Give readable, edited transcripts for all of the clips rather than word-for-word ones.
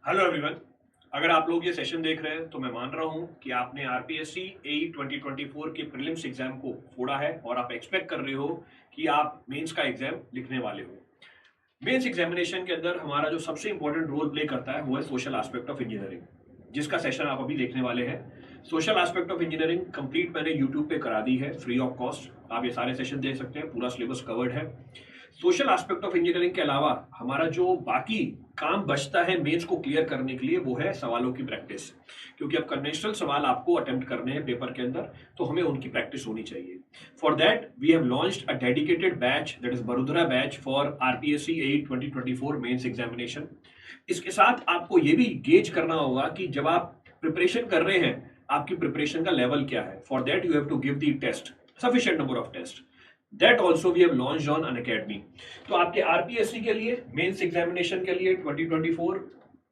Hello everyone. अगर आप लोग ये सेशन देख रहे हैं तो मैं मान रहा हूँ कि आपने आरपीएससी एई 2024 के प्रीलिम्स एग्जाम को फोड़ा है और आप एक्सपेक्ट कर रहे हो कि आप मेंस का एग्जाम लिखने वाले हो। मेंस एग्जामिनेशन के अंदर हमारा जो सबसे इंपॉर्टेंट रोल प्ले करता है वो है सोशल एस्पेक्ट ऑफ इंजीनियरिंग, जिसका सेशन आप अभी देखने वाले हैं। Social aspect of engineering complete मैंने यूट्यूब पे करा दी है फ्री ऑफ कॉस्ट। आप ये सारे सेशन देख सकते हैं, पूरा सिलेबस कवर्ड है। सोशल एस्पेक्ट ऑफ इंजीनियरिंग के अलावा हमारा जो बाकी काम बचता है मेंस को क्लियर करने के लिए वो है सवालों की प्रैक्टिस, क्योंकि अब कन्वेंशनल सवाल आपको अटेम्प्ट करने हैं पेपर के अंदर, तो हमें उनकी प्रैक्टिस होनी चाहिए। For that we have launched a dedicated batch, that is Vadodara batch for RPSC AE 2024 mains examination. इसके साथ आपको ये भी गेज करना होगा कि जब आप प्रिपरेशन कर रहे हैं आपकी प्रिपरेशन का लेवल क्या है। For that you have to give the test, sufficient number of test. That also we have launched on Unacademy. तो आपके आरपीएससी के लिए मेंस एग्जामिनेशन के लिए 2024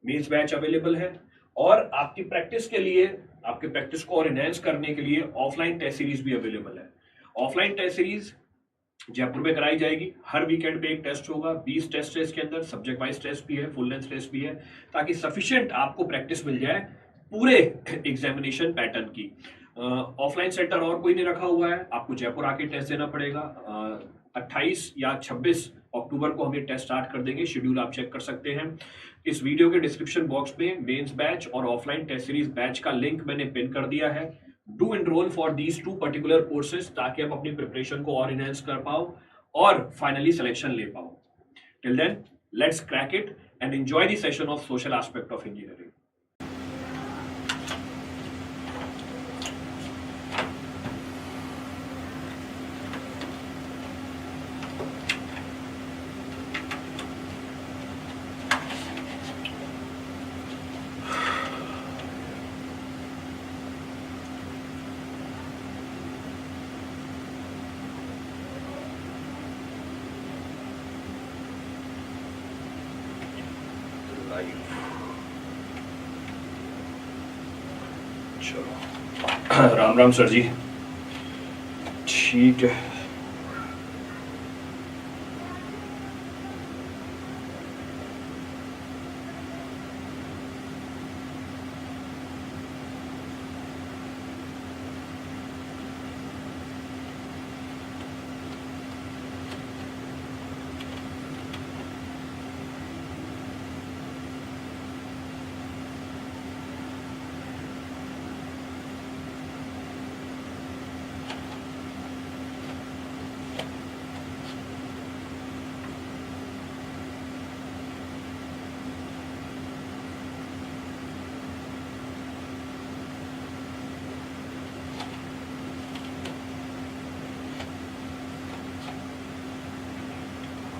मेंस बैच अवेलेबल है, और आपकी प्रैक्टिस के लिए, आपके प्रैक्टिस को और एनहांस करने के लिए ऑफलाइन टेस्ट सीरीज भी अवेलेबल है। ऑफलाइन टेस्ट सीरीज जयपुर में कराई जाएगी। हर वीकेंड पे एक टेस्ट होगा, 20 टेस्ट है इसके अंदर, सब्जेक्ट वाइज टेस्ट भी है, फुल लेंथ टेस्ट भी है, ताकि सफिशिएंट आपको प्रैक्टिस मिल जाए पूरे एग्जामिनेशन पैटर्न की। ऑफलाइन सेंटर और कोई नहीं रखा हुआ है, आपको जयपुर आके टेस्ट देना पड़ेगा। 28 या 26 अक्टूबर को हम ये टेस्ट स्टार्ट कर देंगे, शेड्यूल आप चेक कर सकते हैं। इस वीडियो के डिस्क्रिप्शन बॉक्स में मेंस बैच और ऑफलाइन टेस्ट सीरीज बैच का लिंक मैंने पिन कर दिया है। Do enrol for these 2 particular courses, ताकि आप अपनी प्रिपरेशन को और इनहेंस कर पाओ और फाइनली सिलेक्शन ले पाओ। Till then let's crack it and enjoy the session of social aspect of engineering. चलो राम राम सर जी। ठीक है,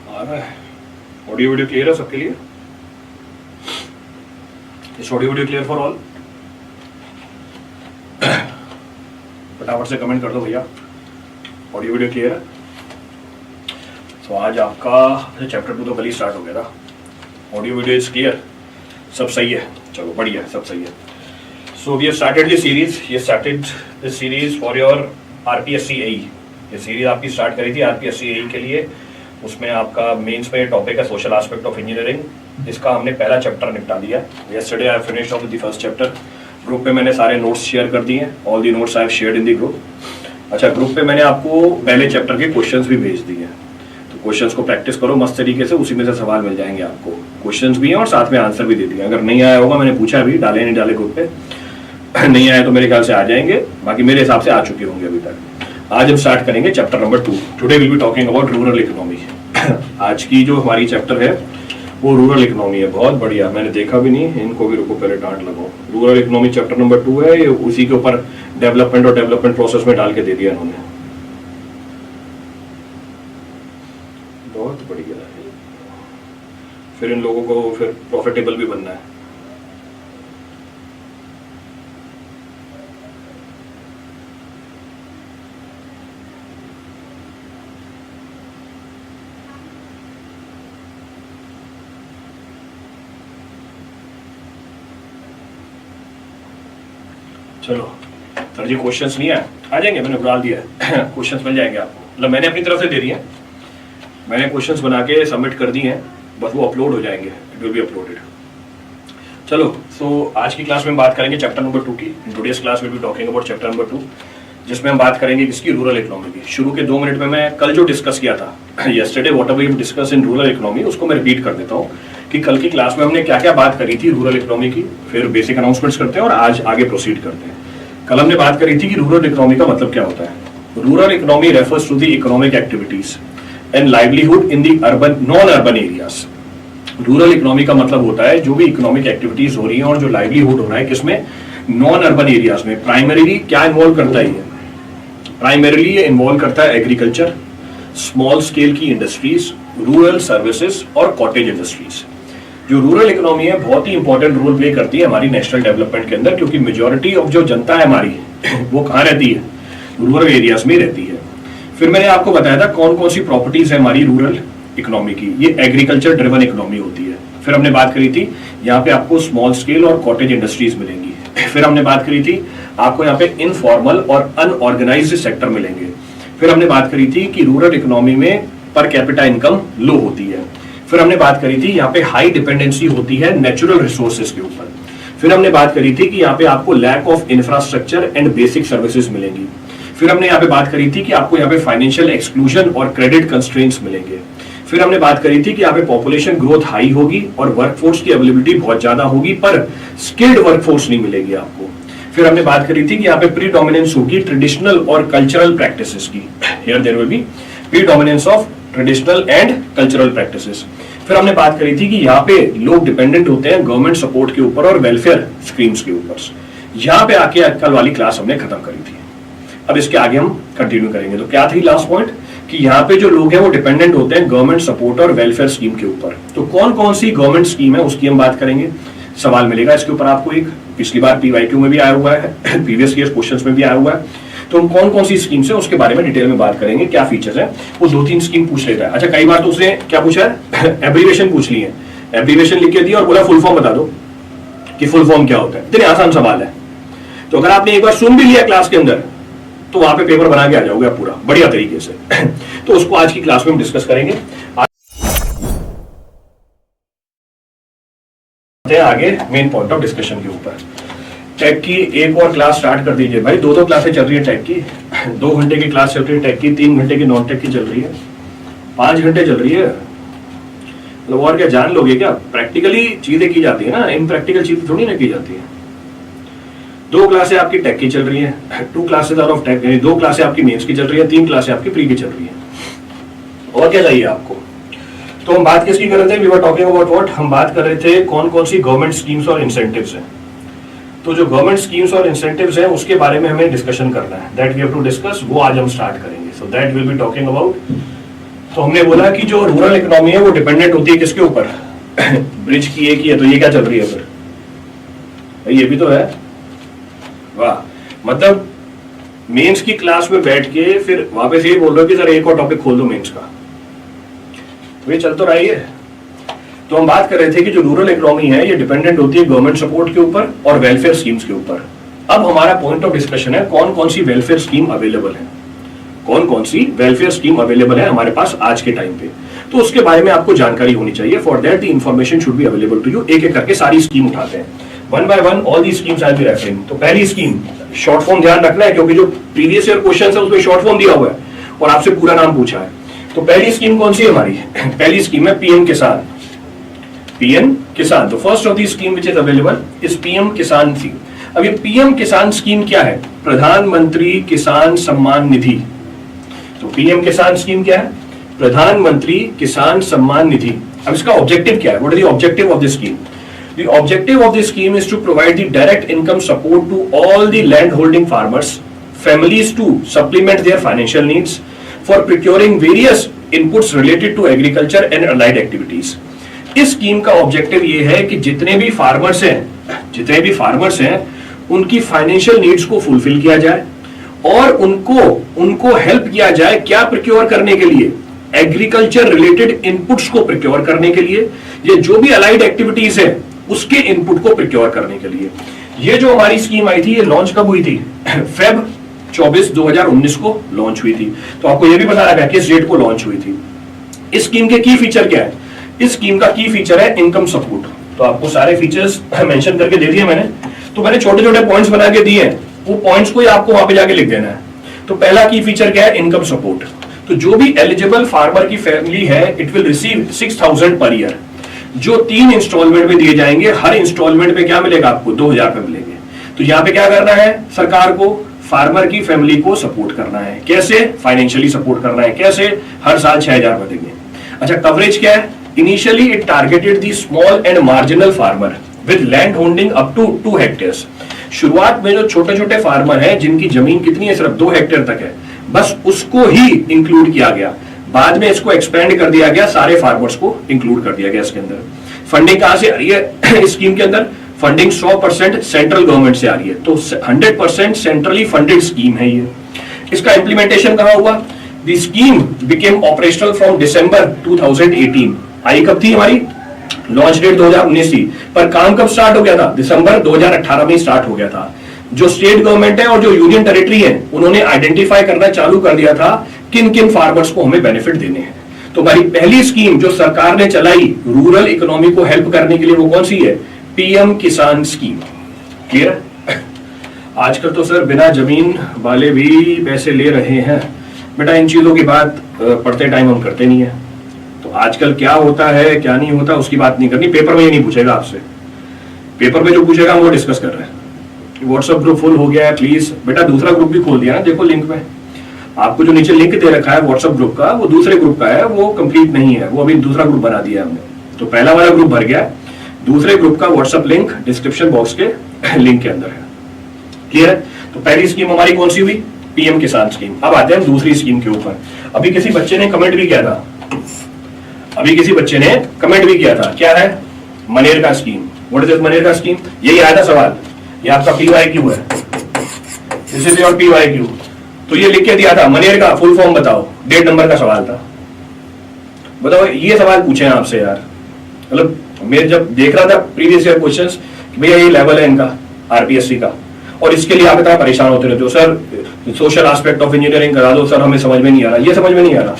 आ रहा है। ऑडियो वीडियो क्लियर है सबके लिए? इस audio video clear for all? फटाफट से कमेंट कर दो भैया, ऑडियो वीडियो क्लियर है? तो आज आपका चैप्टर 2 तो कल ही स्टार्ट हो गया था। ऑडियो वीडियो इज क्लियर, सब सही है? चलो बढ़िया, सब सही है। So we have started this series, ये started this series for your RPSC AE. ये सीरीज आपकी स्टार्ट करी थी आरपीएससी एई के लिए। उसमें आपका मेंस में टॉपिक है सोशल एस्पेक्ट ऑफ इंजीनियरिंग। इसका हमने पहला चैप्टर निपटा दिया। Yesterday I finished of the first chapter. Group पे मैंने सारे नोट्स शेयर कर दिए हैं, all the notes I have shared in the group. अच्छा, ग्रुप पे मैंने आपको पहले चैप्टर के क्वेश्चंस भी भेज दिए हैं, तो क्वेश्चंस को प्रैक्टिस करो मस्त तरीके से, उसी में से सवाल मिल जाएंगे आपको। क्वेश्चंस भी हैं और साथ में आंसर भी दे दिए। अगर नहीं आया होगा, मैंने पूछा अभी, डाले नहीं डाले ग्रुप पे, नहीं आया तो मेरे ख्याल से आ जाएंगे, बाकी मेरे हिसाब से आ चुके होंगे अभी तक। आज हम स्टार्ट करेंगे chapter number 2। Today will be talking about rural economy. आज की जो हमारी चैप्टर है वो रूरल इकोनॉमी है। बहुत बढ़िया, मैंने देखा भी नहीं, इनको भी रुको पहले डांट लगाओ। रूरल इकोनॉमी चैप्टर नंबर 2 है, ये उसी के ऊपर डेवलपमेंट और डेवलपमेंट प्रोसेस में डाल के दे दिया इन्होंने। बहुत बढ़िया है। फिर इन लोगों को फिर प्रॉफिटेबल भी बनना है। चलो सर जी, क्वेश्चंस नहीं है, आ जाएंगे, मैंने डाल दिया है। क्वेश्चंस मिल जाएंगे आपको, मतलब मैंने अपनी तरफ से दे दिए हैं, मैंने क्वेश्चंस बना के सबमिट कर दिए हैं, बस वो अपलोड हो जाएंगे, इट विल बी अपलोडेड। चलो, तो आज की क्लास में बात करेंगे चैप्टर नंबर 2 की। In today's class will be talking about chapter number 2, जिसमें हम बात करेंगे किसकी, रूरल इकोनॉमी की। शुरू के 2 मिनट में मैं कल जो डिस्कस किया था yesterday what we discuss in rural economy, उसको मैं रिपीट कर देता हूँ कि कल की क्लास में हमने क्या क्या बात करी थी रूरल इकोनॉमी की, फिर बेसिक अनाउंसमेंट्स करते हैं और आज आगे प्रोसीड करते हैं। कल हमने बात करी थी कि रूरल इकोनॉमी का मतलब क्या होता है। Rural economy refers to the economic activities and livelihood in the urban non urban areas. Rural economy का मतलब होता है जो भी इकोनॉमिक एक्टिविटीज हो रही हैं और जो लाइवलीहुड हो रहा है किसमें, नॉन अर्बन एरियाज में। प्राइमरीली क्या इन्वॉल्व करता है ये, प्राइमरीली ये इन्वॉल्व करता है एग्रीकल्चर, स्मॉल स्केल की इंडस्ट्रीज, रूरल सर्विसेज और कॉटेज इंडस्ट्रीज। जो रूरल इकोनॉमी है बहुत ही इंपॉर्टेंट रोल प्ले करती है हमारी नेशनल डेवलपमेंट के अंदर, क्योंकि मेजॉरिटी ऑफ जो जनता है हमारी वो कहाँ रहती है, रूरल एरियाज में रहती है। फिर मैंने आपको बताया था कौन कौन सी प्रॉपर्टीज है हमारी रूरल इकोनॉमी की, ये एग्रीकल्चर ड्रिवन इकोनॉमी होती है। फिर हमने बात करी थी यहाँ पे आपको स्मॉल स्केल और कॉटेज इंडस्ट्रीज मिलेंगी। फिर हमने बात करी थी आपको यहाँ पे इनफॉर्मल और अनऑर्गेनाइज्ड सेक्टर मिलेंगे। फिर हमने बात करी थी कि रूरल इकोनॉमी में पर कैपिटा इनकम लो होती है। फिर हमने बात करी थी यहाँ पे हाई डिपेंडेंसी होती है नेचुरल रिसोर्सेज के ऊपर। फिर हमने बात करी थी कि यहाँ पे आपको lack of infrastructure and basic services मिलेंगी। फिर हमने यहाँ पे बात करी थी कि आपको यहाँ पे फाइनेंशियल एक्सक्लूजन और क्रेडिट कंस्ट्रेंट्स मिलेंगे। फिर हमने बात करी थी कि यहाँ पे पॉपुलेशन ग्रोथ हाई होगी और वर्कफोर्स की अवेलेबिलिटी बहुत ज्यादा होगी, पर स्किल्ड वर्कफोर्स नहीं मिलेगी आपको। फिर हमने बात करी थी कि यहाँ पे प्रीडोमिनेंस होगी ट्रेडिशनल और कल्चरल प्रैक्टिसेस की। Here there will be predominance of traditional and cultural practices. फिर हमने बात करी थी कि यहाँ पे लोग डिपेंडेंट होते हैं गवर्नमेंट सपोर्ट के ऊपर और वेलफेयर स्कीम्स के ऊपर। यहाँ पे आके कल वाली क्लास हमने खत्म करी थी। अब इसके आगे हम कंटिन्यू करेंगे। तो क्या थी लास्ट पॉइंट, कि यहाँ पे जो लोग हैं वो डिपेंडेंट होते हैं गवर्नमेंट सपोर्ट और वेलफेयर स्कीम के ऊपर। तो कौन कौन सी गवर्नमेंट स्कीम है उसकी हम बात करेंगे। सवाल मिलेगा इसके ऊपर आपको, एक पिछली बार PYQ में भी आया हुआ है, प्रीवियस ईयर क्वेश्चंस में भी आया हुआ है। तो हम कौन कौन सी स्कीम्स है उसके बारे में डिटेल में बात करेंगे, क्या फीचर्स है। वो 2-3 स्कीम पूछ लेता है। अच्छा, कई बार तो उसने क्या पूछा है, एब्रीवेशन पूछ ली है। एब्रीवेशन लिख के दिया और बोला फुल फॉर्म बता दो कि फुल फॉर्म क्या होता है। इतने आसान सवाल है। तो अगर आपने एक बार सुन भी लिया क्लास के अंदर तो वहां पे पेपर बना के आ जाओगे आप पूरा बढ़िया तरीके से। तो उसको आज की क्लास में हम डिस्कस करेंगे। आगे मेन पॉइंट ऑफ डिस्कशन के ऊपर, टेक की एक और क्लास स्टार्ट कर दीजिए भाई। 2-2 क्लासें चल रही है टेक की। 2 घंटे की क्लास चल रही है टेक की, 3 घंटे की नॉन टेक की चल रही है, 5 घंटे चल रही है। मतलब और क्या जान लोगे क्या, प्रैक्टिकली चीजें की जाती है ना, इनप्रैक्टिकल चीजें थोड़ी ना की जाती है। 2 क्लासें आपकी टेक की चल रही है, 2 क्लासेस आउट ऑफ टेक, 2 क्लासें आपकी मेंस की चल रही है, 3 क्लासें आपकी प्री की चल रही है। और क्या चाहिए आपको। तो हम बात किसकी कर रहे थे, we were talking about what, हम बात कर रहे थे कौन कौन सी गवर्नमेंट स्कीम्स और इंसेंटिव्स हैं। तो जो गवर्नमेंट स्कीम्स और इंसेंटिव्स हैं उसके बारे में हमें डिस्कशन करना है, that we have to discuss, वो आज हम स्टार्ट करेंगे। So that will be talking about. तो हमने बोला कि जो रूरल इकोनॉमी है वो डिपेंडेंट होती है किसके ऊपर, ब्रिज की एक ही है। तो ये क्या चल रही है फिर भाई, ये भी तो है। वाह, मतलब मेंस की क्लास में बैठ के फिर वापस ये बोल रहे हो कि सर एक और टॉपिक खोल दो मेंस का, ये चल तो रहा है। तो हम बात कर रहे थे कि जो रूरल इकोनॉमी है ये डिपेंडेंट होती है गवर्नमेंट सपोर्ट के ऊपर और वेलफेयर स्कीम्स के ऊपर। अब हमारा पॉइंट ऑफ डिस्कशन है कौन कौन सी वेलफेयर स्कीम अवेलेबल है, कौन कौन सी वेलफेयर स्कीम अवेलेबल है हमारे पास आज के टाइम पे। तो उसके बारे में आपको जानकारी होनी चाहिए। For that the information should be available to you. एक एक करके सारी स्कीम उठाते हैं, 1 by 1 all the schemes I will be referring. तो पहली स्कीम, शॉर्ट फॉर्म ध्यान रखना है क्योंकि जो प्रीवियस ईयर क्वेश्चन है उसमें शॉर्ट फॉर्म दिया हुआ है और आपसे पूरा नाम पूछा है। तो पहली स्कीम कौन सी है हमारी, पहली स्कीम है PM किसान। PM किसान, तो first of the scheme which is available is PM किसान थी। अब ये PM किसान स्कीम क्या है, प्रधानमंत्री किसान सम्मान निधि। तो PM किसान स्कीम क्या है, प्रधानमंत्री किसान सम्मान निधि। अब इसका ऑब्जेक्टिव क्या है, what is the objective of this scheme. The objective of this scheme is to provide the direct income support to all the land holding farmers, families to supplement their financial needs for procuring various inputs related to agriculture and allied activities. इस scheme का objective ये है कि जितने भी farmers हैं उनकी financial needs को फुलफिल किया जाए और उनको हेल्प किया जाए क्या प्रोक्योर करने के लिए, एग्रीकल्चर रिलेटेड इनपुट्स को प्रोक्योर करने के लिए, ये जो भी अलाइड एक्टिविटीज है उसके इनपुट को प्रोक्योर करने के लिए। ये जो हमारी स्कीम आई थी ये लॉन्च कब हुई थी, फेब 24 2019 को लॉन्च हुई थी। तो आपको ये भी पता लगा किस डेट को लॉन्च हुई थी। इस स्कीम के की फीचर क्या है, इस स्कीम का की फीचर है इनकम सपोर्ट। तो आपको सारे फीचर्स मेंशन करके दे दिए मैंने। तो मैंने छोटे छोटे पॉइंट्स बना के दिए हैं, वो पॉइंट्स को ही आपको वहां पे जाके लिख देना है। तो पहला की फीचर क्या है, इनकम सपोर्ट। तो जो भी एलिजिबल फार्मर की फैमिली है, it will receive 6,000 per year, जो 3 इंस्टॉलमेंट में दिए जाएंगे। हर इंस्टॉलमेंट में क्या मिलेगा आपको, 2,000 रुपए मिलेंगे। तो यहाँ पे क्या करना है, सरकार को फार्मर की फैमिली को सपोर्ट करना है। कैसे, फाइनेंशियली सपोर्ट करना है। कैसे, हर साल 6,000 रुपए देंगे। अच्छा, कवरेज क्या है, initially it targeted the small and marginal farmer with land holding up to 2 hectares. शुरुआत में जो छोटे छोटे फार्मर हैं जिनकी जमीन कितनी है, सिर्फ 2 हेक्टेयर तक है, बस उसको ही इंक्लूड किया गया। बाद में इसको एक्सपेंड कर दिया गया, सारे फार्मर्स को इंक्लूड कर दिया गया इसके अंदर। फंडिंग कहां से आ रही है इस स्कीम के अंदर, फंडिंग 100% सेंट्रल गवर्नमेंट से आ रही है। तो 100% सेंट्रली फंडेड स्कीम है ये। इसका इंप्लीमेंटेशन कहां हुआ, the scheme became operational from December 2018। आई कब थी हमारी, लॉन्च डेट 2019 थी, पर काम कब स्टार्ट हो गया था, दिसंबर 2018 में स्टार्ट हो गया था। जो स्टेट गवर्नमेंट है और जो यूनियन टेरिटरी है, उन्होंने आइडेंटिफाई करना चालू कर दिया था किन किन फार्मर्स को हमें बेनिफिट देने हैं। तो हमारी पहली स्कीम जो सरकार ने चलाई रूरल इकोनॉमी को हेल्प करने के लिए, वो कौन सी है, पीएम किसान स्कीम। क्लियर है। आजकल तो सर बिना जमीन वाले भी पैसे ले रहे हैं। बेटा इन चीजों की बात पढ़ते टाइम हम करते नहीं है। तो आजकल क्या होता है क्या नहीं होता उसकी बात नहीं करनी, पेपर में ये नहीं पूछेगा आपसे। पेपर में जो पूछेगा हम वो डिस्कस कर रहे हैं। व्हाट्सएप ग्रुप फुल हो गया है, प्लीज बेटा दूसरा ग्रुप भी खोल दिया ना, देखो लिंक में आपको जो नीचे लिंक दे रखा है व्हाट्सएप ग्रुप का, वो दूसरे ग्रुप का है, वो कंप्लीट नहीं है, वो अभी दूसरा ग्रुप बना दिया हमने। तो पहला वाला ग्रुप भर गया, दूसरे ग्रुप का व्हाट्सएप लिंक डिस्क्रिप्शन बॉक्स के लिंक के अंदर है। क्लियर है। तो पहली स्कीम हमारी कौन सी हुई, पीएम किसान स्कीम। अब आते हैं दूसरी स्कीम के ऊपर। अभी किसी बच्चे ने कमेंट भी किया था, क्या है, MNREGA scheme. What is MNREGA scheme, यही आया था सवाल, ये आपका PYQ है, दिस इज योर PYQ। तो ये लिख के दिया था, मनरेगा फुल फॉर्म बताओ, डेढ़ नंबर का सवाल था। बताओ ये सवाल पूछे हैं आपसे यार, मतलब मैं जब देख रहा था प्रीवियस ईयर क्वेश्चंस कि भैया ये लेवल है इनका आरपीएससी का, और इसके लिए आप इतना परेशान होते रहते हो, sir social aspect of engineering करा दो, सर हमें समझ में नहीं आ रहा। ये समझ में नहीं आ रहा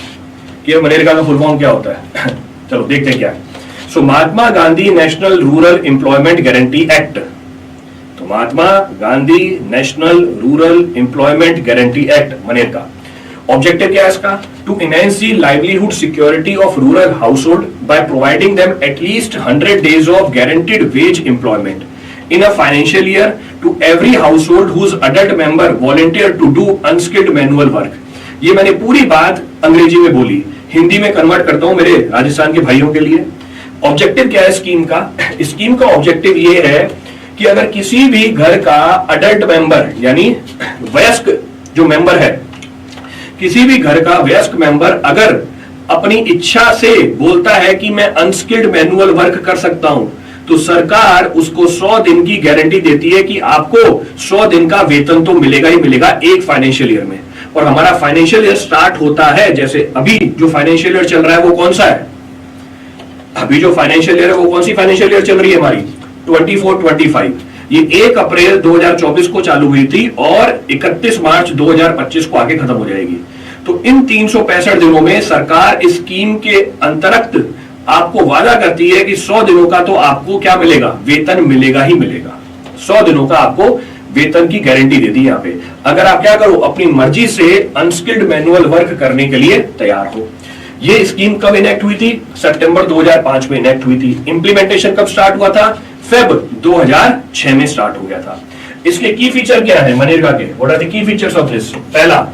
कि मनरेगा का फुल फॉर्म क्या होता है। चलो देखते हैं क्या है। So Mahatma Gandhi National Rural Employment Guarantee Act. तो Mahatma Gandhi National Rural Employment Guarantee Act, मनरेगा। ऑब्जेक्टिव क्या है इसका, to enhance the livelihood security of rural household by providing them at least 100 days of guaranteed wage employment in a financial year to every household whose adult member volunteer to do unskilled manual work। ये मैंने पूरी बात अंग्रेजी में बोली, हिंदी में convert करता हूं मेरे राजस्थान के भाइयों के लिए। ऑब्जेक्टिव क्या है स्कीम का, स्कीम का ऑब्जेक्टिव ये है कि अगर किसी भी घर का अडल्ट मेंबर यानी वयस्क जो मेंबर है, किसी भी घर का वयस्क मेंबर अगर अपनी इच्छा से बोलता है कि मैं अनस्किल्ड मैनुअल वर्क कर सकता हूं, तो सरकार उसको 100 दिन की गारंटी देती है कि आपको 100 दिन का वेतन तो मिलेगा ही मिलेगा एक फाइनेंशियल ईयर में। और हमारा फाइनेंशियल ईयर स्टार्ट होता है, जैसे अभी जो फाइनेंशियल ईयर चल रहा है वो कौन सा है, अभी जो फाइनेंशियल ईयर है वो कौन सी फाइनेंशियल ईयर चल रही है हमारी, 24-25। ये 1 अप्रैल 2024 को चालू हुई थी और 31 मार्च 2025 को आगे खत्म हो जाएगी। तो इन 365 दिनों में सरकार इस स्कीम के अंतर्गत आपको वादा करती है कि 100 दिनों का तो आपको क्या मिलेगा, वेतन मिलेगा ही मिलेगा। 100 दिनों का आपको वेतन की गारंटी देती है यहाँ पे, अगर आप क्या करो, अपनी मर्जी से अनस्किल्ड मैनुअल वर्क करने के लिए तैयार हो। ये स्कीम कब इनेक्ट हुई थी, सितंबर 2005 में इनेक्ट हुई थी। इंप्लीमेंटेशन कब स्टार्ट हुआ था, फेब 2006 में स्टार्ट हो गया था। इसके की फीचर क्या है मनरेगा के, what are the key features of this. पहला,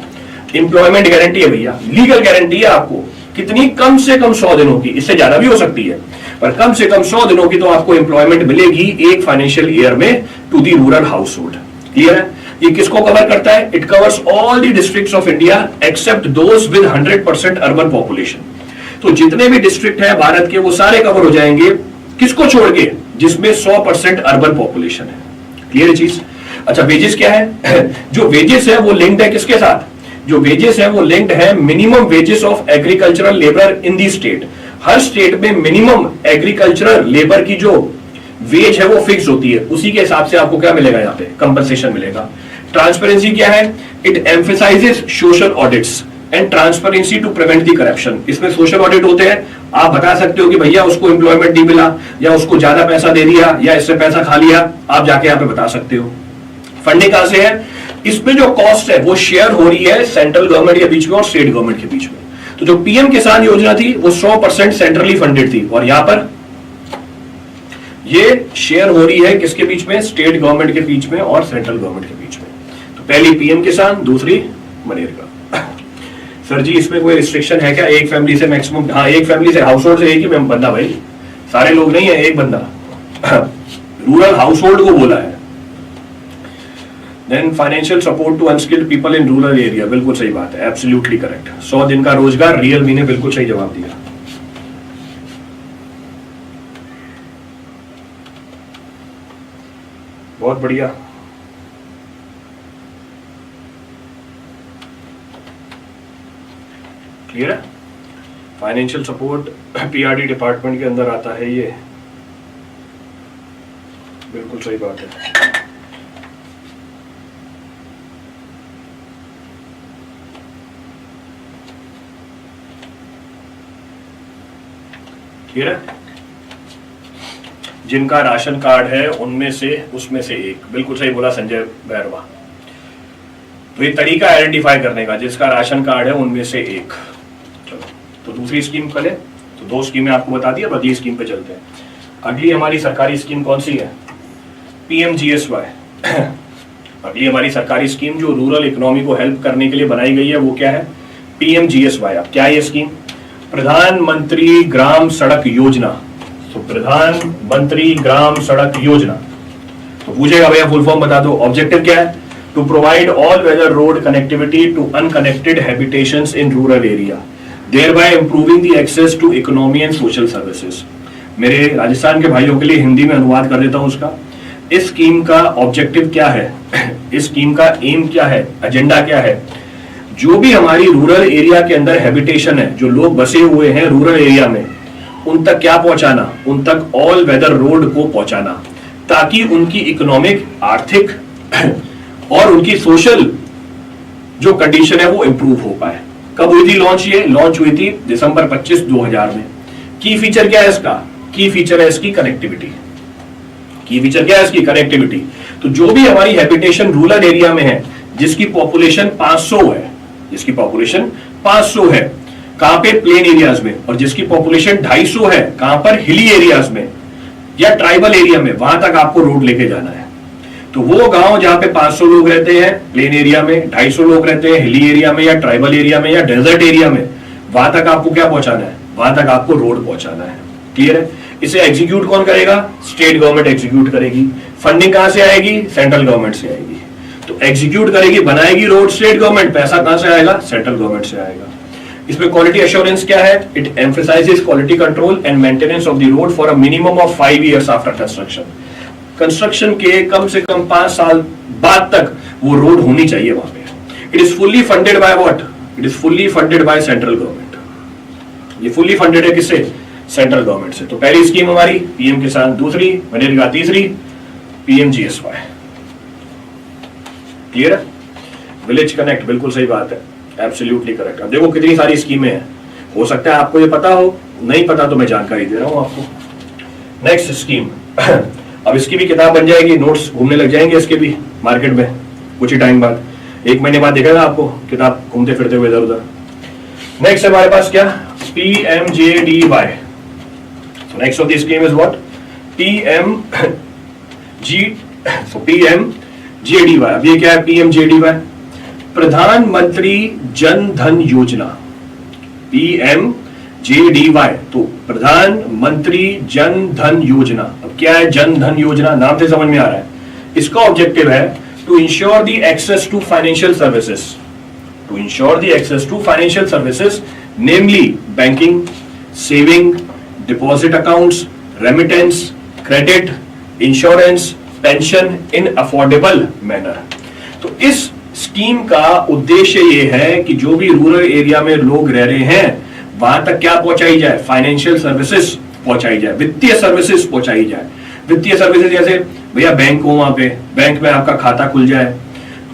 एम्प्लॉयमेंट गारंटी है भैया, लीगल गारंटी है आपको, कितनी, कम से कम 100 दिनों की, इससे ज्यादा भी हो सकती है, पर कम से कम 100 दिनों की तो आपको एम्प्लॉयमेंट मिलेगी एक फाइनेंशियल ईयर में to the rural household. Clear है। ये किसको कवर करता है, it covers all the districts of India except those with 100% urban population. तो जितने भी डिस्ट्रिक्ट है भारत के वो सारे कवर हो जाएंगे, किसको छोड़ के, जिसमें 100% अर्बन पॉपुलेशन है। क्लियर चीज। अच्छा वेजेस क्या है, जो वेजेस है वो लिंक्ड है किसके साथ, जो वेजेस है वो लिंक्ड है minimum wages of agricultural labour in the state. Her state में मिनिमम एग्रीकल्चरल लेबर की जो वेज है वो फिक्स होती है, उसी के हिसाब से आपको क्या मिलेगा, यहाँ पे कंपनसेशन मिलेगा। ट्रांसपेरेंसी क्या है, it emphasizes social audits and transparency to prevent the corruption. इसमें सोशल ऑडिट होते हैं आप बता सकते हो कि भैया उसको एम्प्लॉयमेंट नहीं मिला, या उसको ज्यादा पैसा दे दिया, या इससे पैसा खा लिया, आप जाके यहाँ पे बता सकते हो। फंडिंग कहां से है? इसमें जो कॉस्ट है वो शेयर हो रही है सेंट्रल गवर्नमेंट के बीच में और स्टेट गवर्नमेंट के बीच में। तो जो पीएम किसान योजना थी वो 100% सेंट्रली फंडेड थी, और यहां पर ये शेयर हो रही है किसके बीच में? स्टेट गवर्नमेंट के बीच में और सेंट्रल गवर्नमेंट के बीच में। तो पहली पीएम किसान, दूसरी मनरेगा। सर जी इसमें कोई रिस्ट्रिक्शन है क्या? एक फैमिली से मैक्सिमम? हाँ, एक फैमिली से, हाउस होल्ड से एक ही बंदा भाई, सारे लोग नहीं है, एक बंदा। रूरल हाउस होल्ड को बोला है। Then financial support to unskilled people in rural area, बिल्कुल सही बात है, एब्सोल्युटली करेक्ट। 100 दिन का रोजगार, रियल मी ने बिल्कुल सही जवाब दिया। बहुत बढ़िया। क्लियर है? फाइनेंशियल सपोर्ट पीआरडी डिपार्टमेंट के अंदर आता है ये, बिल्कुल सही बात है। क्लियर है? जिनका राशन कार्ड है उनमें से, उसमें से एक, बिल्कुल सही बोला संजय भैरवा। तो ये तरीका आइडेंटिफाई करने का, जिसका राशन कार्ड है उनमें से एक। चलो, तो दूसरी स्कीम पहले, तो 2 स्कीमें आपको बता दी, अब अगली स्कीम पे चलते हैं। अगली हमारी सरकारी स्कीम कौन सी है? पीएमजीएसवाई। अगली हमारी सरकारी स्कीम जो रूरल इकोनॉमी को हेल्प करने के लिए बनाई गई है वो क्या है? पीएमजीएसवाई। अब क्या है ये स्कीम? प्रधानमंत्री ग्राम सड़क योजना। तो प्रधानमंत्री ग्राम सड़क योजना, तो पूछेगा भैया फुल फॉर्म बता दो। ऑब्जेक्टिव क्या है? To provide all weather road connectivity to unconnected habitations in rural area, thereby improving the access to economy and social services। मेरे राजस्थान के भाइयों के लिए हिंदी में अनुवाद कर देता हूं उसका। इस स्कीम का ऑब्जेक्टिव क्या है? इस स्कीम का एम क्या है? एजेंडा क्या है? जो भी हमारी रूरल एरिया के अंदर हैबिटेशन है, जो लोग बसे हुए हैं रूरल एरिया में, उन तक क्या पहुंचाना? उन तक ऑल वेदर रोड को पहुंचाना, ताकि उनकी इकोनॉमिक, आर्थिक और उनकी सोशल जो कंडीशन है वो इंप्रूव हो पाए। कब हुई थी लॉन्च? ये लॉन्च हुई थी दिसंबर 25, 2000 में। की फीचर क्या है इसका? की फीचर है इसकी कनेक्टिविटी। की फीचर क्या है इसकी? कनेक्टिविटी। तो जो भी हमारी हैबिटेशन रूरल एरिया में है, जिसकी पॉपुलेशन 500 है, जिसकी पॉपुलेशन 500 है, कहां पे? प्लेन एरियाज में, और जिसकी पॉपुलेशन 250 है, कहां पर? हिली एरियाज में या ट्राइबल एरिया में, वहां तक आपको रोड लेके जाना है। तो वो गांव जहां पे 500 लोग रहते हैं प्लेन एरिया में, 250 लोग रहते हैं हिली एरिया में या ट्राइबल एरिया में या डेजर्ट एरिया में, वहां तक आपको क्या पहुंचाना है? वहां तक आपको रोड पहुंचाना है। क्लियर है? इसे एग्जीक्यूट कौन करेगा? स्टेट गवर्नमेंट एग्जीक्यूट करेगी। फंडिंग कहां से आएगी? सेंट्रल गवर्नमेंट से आएगी। तो एग्जीक्यूट करेगी, बनाएगी रोड स्टेट गवर्नमेंट, पैसा कहां से आएगा? सेंट्रल गवर्नमेंट से आएगा। इसमें क्वालिटी एश्योरेंस क्या है? It emphasises quality control and maintenance of the road for a minimum of 5 years after construction. Construction के कम से कम 5 साल बाद तक वो रोड होनी चाहिए वहां पे। It is fully funded by what? It is fully funded by central government. ये फुल्ली फंडेड है किससे? सेंट्रल गवर्नमेंट से। तो पहली स्कीम हमारी पीएम किसान, दूसरी मनरेगा, तीसरी पीएमजीएसवाई। क्लियर है? विलेज कनेक्ट, बिल्कुल सही बात है, एब्सोल्युटली करेक्ट। अब देखो कितनी सारी स्कीमें हैं, हो सकता है आपको ये पता हो, नहीं पता तो मैं जानकारी दे रहा हूं आपको। नेक्स्ट स्कीम, अब इसकी भी किताब बन जाएगी, नोट्स घूमने लग जाएंगे इसके भी मार्केट में कुछ ही टाइम बाद, 1 महीने बाद दिखेगा आपको किताब घूमते फिरते हुए इधर उधर। नेक्स्ट हमारे पास क्या? PMJDY। So next of the scheme is what? PMJDY। अब ये क्या है? PMJDY, प्रधानमंत्री जन धन योजना। PMJDY, तो प्रधानमंत्री जन धन योजना। अब क्या है जन धन योजना? नाम से समझ में आ रहा है। इसका ऑब्जेक्टिव है to ensure the access to financial services, to ensure the access to financial services, namely banking, saving, deposit accounts, remittance, credit, insurance, pension in affordable manner. तो इस स्कीम का उद्देश्य यह है कि जो भी रूरल एरिया में लोग रह रहे हैं वहां तक क्या पहुंचाई जाए? फाइनेंशियल सर्विसेज पहुंचाई जाए, वित्तीय सर्विसेज पहुंचाई जाए। वित्तीय सर्विसेज जैसे भैया बैंक हो, वहां पे बैंक में आपका खाता खुल जाए,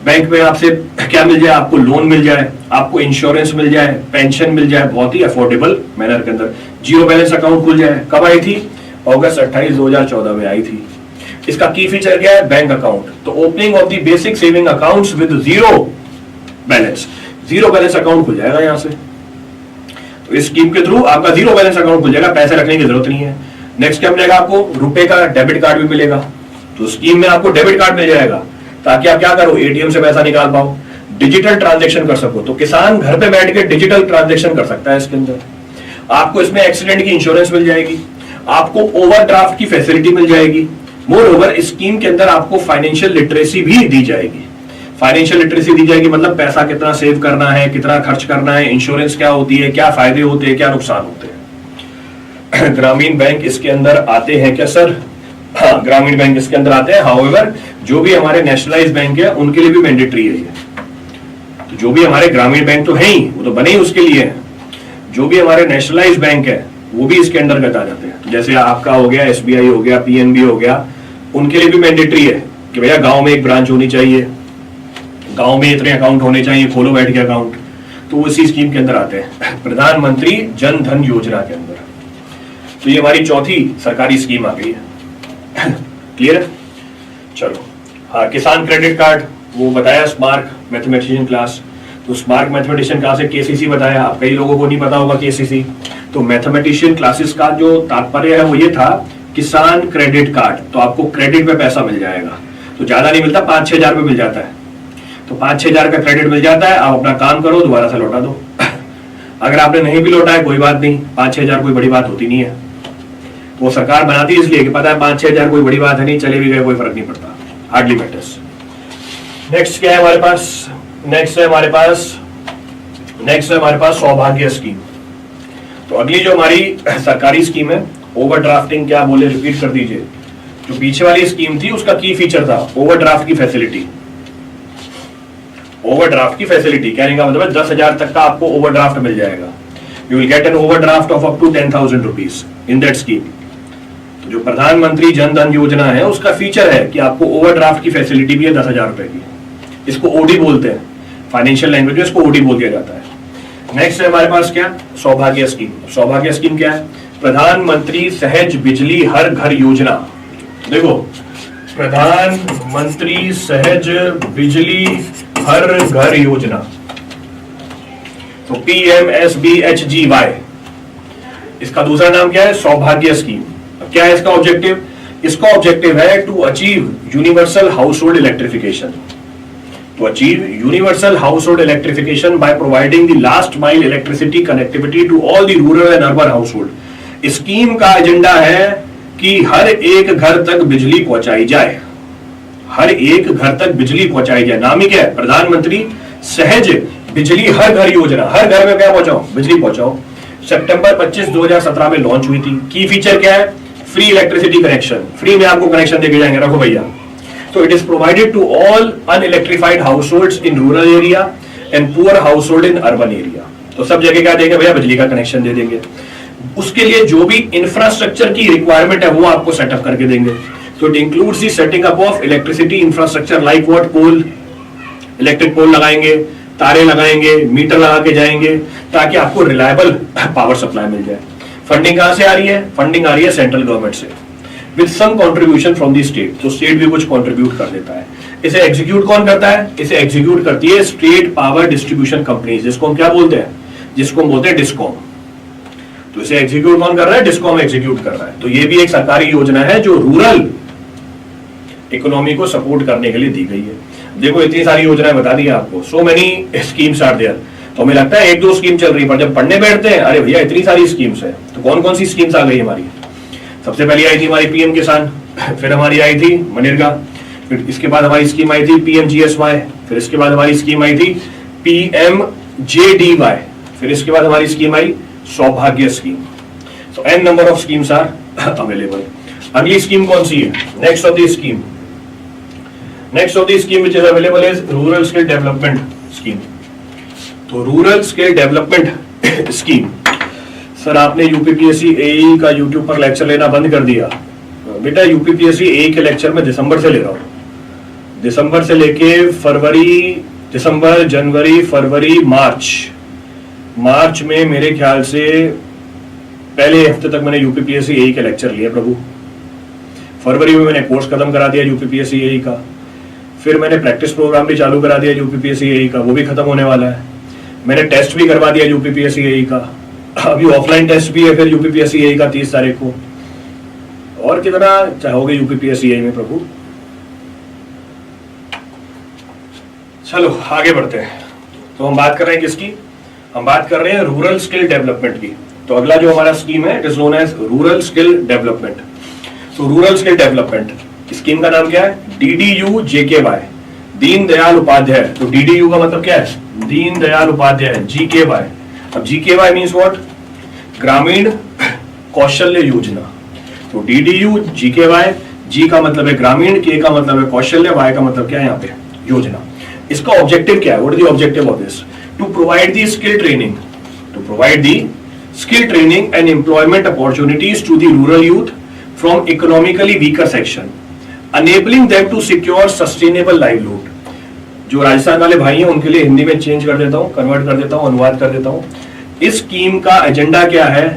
बैंक में आपसे क्या मिल जाए? आपको लोन मिल जाए, आपको इंश्योरेंस मिल जाए, पेंशन मिल जाए, बहुत ही अफोर्डेबल मैनर के अंदर। जीरो बैलेंस अकाउंट खुल जाए। कब आई थी? अगस्त 28, 2014 में आई थी। इसका की फीचर क्या है? Bank account. तो opening of the basic saving accounts with zero balance account खुल जाएगा यहां से। तो इस स्कीम के थ्रू आपका जीरो बैलेंस अकाउंट खुल जाएगा, पैसे रखने की जरूरत नहीं है। नेक्स्ट क्या मिलेगा आपको? रुपए का डेबिट कार्ड भी मिलेगा। तो स्कीम में आपको डेबिट कार्ड मिल जाएगा ताकि आप क्या करो? एटीएम से पैसा निकाल पाओ, डिजिटल ट्रांजैक्शन कर सको। तो किसान घर पे बैठ के डिजिटल ट्रांजैक्शन कर सकता है इसके अंदर। आपको इसमें एक्सीडेंट की इंश्योरेंस मिल जाएगी, आपको ओवरड्राफ्ट की फैसिलिटी मिल जाएगी। मोर ओवर स्कीम के अंदर आपको फाइनेंशियल लिटरेसी भी दी जाएगी। फाइनेंशियल लिटरेसी दी जाएगी मतलब पैसा कितना सेव करना है, कितना खर्च करना है, इंश्योरेंस क्या होती है, क्या फायदे होते हैं, क्या नुकसान होते हैं। ग्रामीण बैंक इसके अंदर आते हैं क्या सर? हाँ, ग्रामीण बैंक इसके अंदर आते हैं। हाउएवर जो भी हमारे नेशनलाइज बैंक है उनके लिए भी मैंडेटरी है ये। तो जो भी हमारे ग्रामीण बैंक तो है ही, वो तो बने ही उसके लिए है। जो भी हमारे नेशनलाइज बैंक है वो भी इसके अंतर्गत आ जाते हैं। जैसे आपका हो गया एसबीआई हो गया, पीएनबी हो गया, उनके लिए भी मैंडेटरी है कि भैया गांव में एक ब्रांच होनी चाहिए, गांव में इतने अकाउंट होने चाहिए, खोलो बैठ के अकाउंट। तो उसी स्कीम के अंदर आते हैं, प्रधानमंत्री जन धन योजना के अंदर। तो ये हमारी चौथी सरकारी स्कीम आ गई है। क्लियर है? चलो, हाँ, किसान क्रेडिट कार्ड वो बताया, स्मार्ट मैथमेटिशियन क्लास। तो स्मार्ट मैथमेटिशियन क्लास है, केसीसी बताया। आप कई लोगों को नहीं पता होगा केसीसी। तो मैथमेटिशियन क्लासेस का जो तात्पर्य है वो ये था, किसान क्रेडिट कार्ड। तो आपको क्रेडिट पे पैसा मिल जाएगा। तो ज्यादा नहीं मिलता, 5-6 हजार पे मिल जाता है। तो 5-6 हजार का क्रेडिट मिल जाता है, आप अपना काम करो, दोबारा से लौटा दो। अगर आपने नहीं भी लौटा है कोई बात नहीं, 5-6 हजार कोई बड़ी बात होती नहीं है। वो सरकार बनाती है इसलिए कि पता है 5-6 हजार कोई बड़ी बात है नहीं, चले भी गए कोई फर्क नहीं पड़ता, हार्डली मैटर्स। नेक्स्ट क्या है हमारे पास? नेक्स्ट है हमारे पास सौभाग्य स्कीम। तो अगली जो हमारी सरकारी स्कीम है, ओवरड्राफ्टिंग क्या बोले, रिपीट कर दीजिए। जो पीछे वाली स्कीम थी उसका की फीचर था ओवरड्राफ्ट की फैसिलिटी। ओवरड्राफ्ट की फैसिलिटी कहने का मतलब 10,000 तक का आपको ओवरड्राफ्ट मिल जाएगा। You will get an overdraft of up to 10,000 rupees in that scheme. तो जो प्रधानमंत्री जन धन योजना है उसका फीचर है कि आपको ओवरड्राफ्ट की फैसिलिटी भी है 10,000 रुपए की। इसको ओडी बोलते हैं, फाइनेंशियल लैंग्वेज में इसको ओडी बोल दिया जाता है। नेक्स्ट है हमारे पास क्या? सौभाग्य स्कीम। सौभाग्य स्कीम क्या है? प्रधानमंत्री सहज बिजली हर घर योजना। देखो, प्रधानमंत्री सहज बिजली हर घर योजना, तो PMSBHGY। इसका दूसरा नाम क्या है? सौभाग्य स्कीम। क्या है इसका ऑब्जेक्टिव? इसका ऑब्जेक्टिव है to achieve universal household electrification. To achieve universal household electrification by providing the last mile electricity connectivity to all the rural and urban household। Scheme का एजेंडा है कि हर एक घर तक बिजली पहुंचाई जाए, हर एक घर तक बिजली पहुंचाई जाए। नाम ही क्या है? प्रधानमंत्री सहज बिजली हर घर योजना। हर घर में क्या पहुंचाओ? बिजली पहुंचाओ। सितंबर 25, 2017 में लॉन्च हुई थी। की फीचर क्या है? फ्री इलेक्ट्रिसिटी कनेक्शन, फ्री में आपको कनेक्शन देके जाएंगे, रखो भैया। So it is provided to all unelectrified households in rural area and poor household in urban area। तो सब जगह क्या देंगे भैया? बिजली का कनेक्शन दे देंगे। उसके लिए जो भी इंफ्रास्ट्रक्चर की रिक्वायरमेंट है वो आपको सेटअप करके देंगे। तो it includes the setting up of electricity infrastructure like what? Pole, electric pole लगाएंगे, तारे लगाएंगे, मीटर लगा के जाएंगे, ताकि आपको रिलायबल पावर सप्लाई मिल जाए। फंडिंग कहां से आ रही है? फंडिंग आ रही है सेंट्रल गवर्नमेंट से with some contribution from the state. तो स्टेट भी कुछ कंट्रीब्यूट कर देता है। इसे एग्जीक्यूट कौन करता है? इसे एग्जीक्यूट करती है स्टेट पावर डिस्ट्रीब्यूशन कंपनी, जिसको हम क्या बोलते हैं? जिसको हम बोलते हैं डिस्कॉम। तो इसे एग्जीक्यूट कौन कर रहा है? डिस्कॉम एग्जीक्यूट कर रहा है। तो ये भी एक सरकारी योजना है जो रूरल इकोनॉमी को सपोर्ट करने के लिए दी गई है। देखो, इतनी सारी योजनाएं बता दी आपको, so many schemes are there. तो हमें लगता है 1-2 स्कीम चल रही है, पर जब पढ़ने बैठते हैं, अरे भैया इतनी सारी स्कीम्स है। तो कौन कौन सी स्कीम्स आ गई हमारी? सबसे पहले आई थी हमारी पीएम किसान, फिर हमारी आई थी मनरेगा, फिर इसके बाद हमारी स्कीम आई थी PMGSY, फिर इसके बाद हमारी स्कीम आई थी PMJDY, फिर इसके बाद हमारी स्कीम आई सौभाग्य स्कीम। तो n number of schemes are available. अगली स्कीम कौन सी है? Next of the scheme which is available is rural skill development scheme. तो rural skill development scheme, sir आपने यूपीपीएससी एई का यूट्यूब पर लेक्चर लेना बंद कर दिया। बेटा यूपीपीएससी एई के लेक्चर में दिसंबर से ले रहा हूं, दिसंबर से लेके दिसंबर, जनवरी, फरवरी, मार्च में मेरे ख्याल से पहले हफ्ते तक मैंने यूपीपीएससी एई के लेक्चर लिए प्रभु। फरवरी में मैंने कोर्स खत्म करा दिया यूपीपीएससी एई का। फिर मैंने प्रैक्टिस प्रोग्राम भी चालू करा दिया यूपीपीएससी एई का, वो भी खत्म होने वाला है। मैंने टेस्ट भी करवा दिया यूपीपीएससी एई का, अभी ऑफलाइन टेस्ट भी है फिर यूपीपीएससी एई का 30 तारीख को। और कितना चाहोगे यूपीपीएससी एई में प्रभु? चलो आगे बढ़ते हैं। तो हम बात कर रहे हैं किसकी? हम बात कर रहे हैं रूरल स्किल डेवलपमेंट की। तो अगला जो हमारा स्कीम है it is known as rural skill development. तो रूरल स्किल डेवलपमेंट स्कीम का नाम क्या है? DDU-JKY, दीन दयाल उपाध्याय। तो DDU का मतलब क्या है? दीन दयाल उपाध्याय। GKY, अब GKY मीन्स व्हाट? ग्रामीण कौशल्य योजना। तो DDU-GKY, G का मतलब है ग्रामीण, K का मतलब है कौशल्य, Y का मतलब क्या है यहाँ पे? योजना। इसका ऑब्जेक्टिव क्या है? What is the objective of this? To provide the skill training, to provide the skill training and employment opportunities to the rural youth from economically weaker section, enabling them to secure sustainable livelihood। जो राजस्थान वाले भाई हैं उनके लिए हिंदी में change कर देता हूं, कन्वर्ट कर देता हूं, अनुवाद कर देता हूं। इस स्कीम का एजेंडा क्या है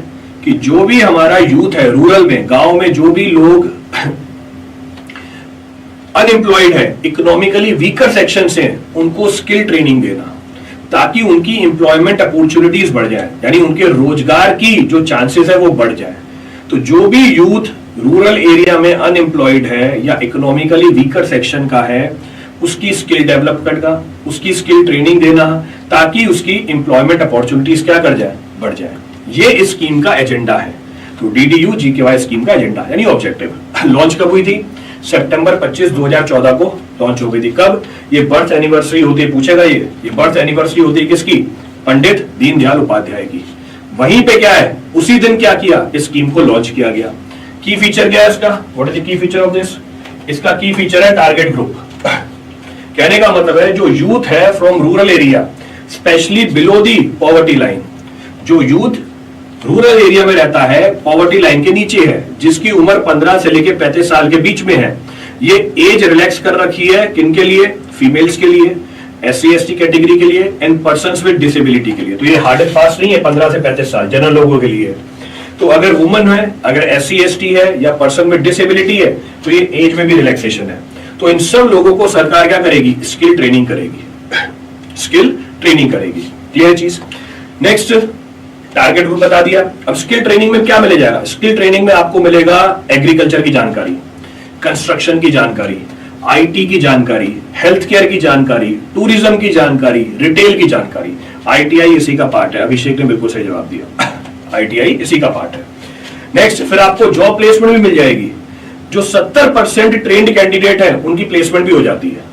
कि जो भी हमारा यूथ है रूरल में, गांव में जो भी लोग अनएम्प्लॉयड है, इकोनॉमिकली वीकर सेक्शन से, उनको स्किल ट्रेनिंग देना ताकि उनकी एम्प्लॉयमेंट अपॉर्चुनिटीज बढ़ जाए, यानी उनके रोजगार की जो चांसेस है वो बढ़ जाए। तो जो भी यूथ रूरल एरिया में अनएम्प्लॉयड है या इकोनॉमिकली वीकर सेक्शन का है, उसकी स्किल डेवलपमेंट का, उसकी स्किल ट्रेनिंग देना ताकि उसकी एम्प्लॉयमेंट अपॉर्चुनिटीज क्या कर जाए? बढ़ जाए। ये इस स्कीम का एजेंडा है। तो DDU-GKY स्कीम का एजेंडा यानी ऑब्जेक्टिव। लॉन्च कब हुई थी? सितंबर 25, 2014 को लॉन्च हो गई थी। कब? ये बर्थ एनिवर्सरी होती है, पूछेगा ये बर्थ एनिवर्सरी होती है किसकी? पंडित दीनदयाल उपाध्याय की। वहीं पे क्या है, उसी दिन क्या किया? इस स्कीम को लॉन्च किया गया। की फीचर क्या है इसका? What is the key feature of this? इसका की फीचर है टारगेट ग्रुप। कहने का मतलब है जो यूथ है from rural area, specially below the poverty line, जो यूथ रूरल एरिया में रहता है, पॉवर्टी लाइन के नीचे है, जिसकी उम्र 15 से लेकर 35 साल के बीच में है। ये एज रिलैक्स कर रखी है किनके लिए? फीमेल्स के लिए, SC/ST कैटेगरी के लिए एंड पर्संस विद डिसेबिलिटी के लिए। तो ये हार्ड एंड फास्ट नहीं है 15 से 35 साल, जनरल लोगों के लिए। तो अगर वुमन है, अगर SC/ST है या पर्सन विद डिसेबिलिटी है, तो ये एज में भी रिलैक्सेशन है। तो इन सब लोगों को सरकार क्या करेगी? स्किल ट्रेनिंग करेगी, स्किल ट्रेनिंग करेगी। क्लियर चीज? नेक्स्ट, टारगेट ग्रुप बता दिया। अब स्किल ट्रेनिंग में क्या मिले जाएगा? स्किल ट्रेनिंग में आपको मिलेगा एग्रीकल्चर की जानकारी, कंस्ट्रक्शन की जानकारी, IT की जानकारी, हेल्थ केयर की जानकारी, टूरिज्म की जानकारी, रिटेल की जानकारी। ITI इसी का पार्ट है। अभिषेक ने बिल्कुल सही जवाब दिया, ITI इसी का पार्ट है। नेक्स्ट, फिर आपको जॉब प्लेसमेंट भी मिल जाएगी। जो 70% ट्रेंड कैंडिडेट है उनकी प्लेसमेंट भी हो जाती है।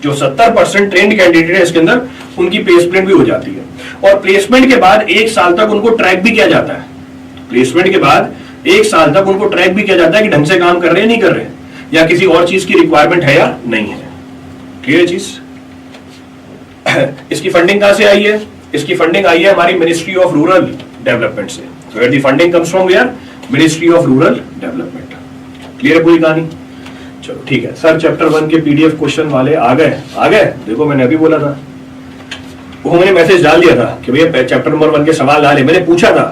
जो 70% ट्रेंड कैंडिडेट है इसके अंदर, उनकी प्लेसमेंट भी हो जाती है। और प्लेसमेंट के बाद 1 साल तक उनको ट्रैक भी किया जाता है। प्लेसमेंट के बाद 1 साल तक उनको ट्रैक भी किया जाता है कि ढंग से काम कर रहे हैं नहीं कर रहे हैं, या किसी और चीज की रिक्वायरमेंट है या नहीं है। क्लियर चीज? इसकी फंडिंग कहां से आई है? इसकी फंडिंग आई है हमारी मिनिस्ट्री ऑफ रूरल डेवलपमेंट से। So where the funding comes from? where? Ministry of Rural Development। Clear पूरी कहानी? चलो ठीक है सर, चैप्टर 1 के PDF क्वेश्चन वाले आ गए। देखो मैंने अभी बोला था, वो मैंने मैसेज डाल दिया था कि भैया चैप्टर नंबर 1 के सवाल डाले। मैंने पूछा था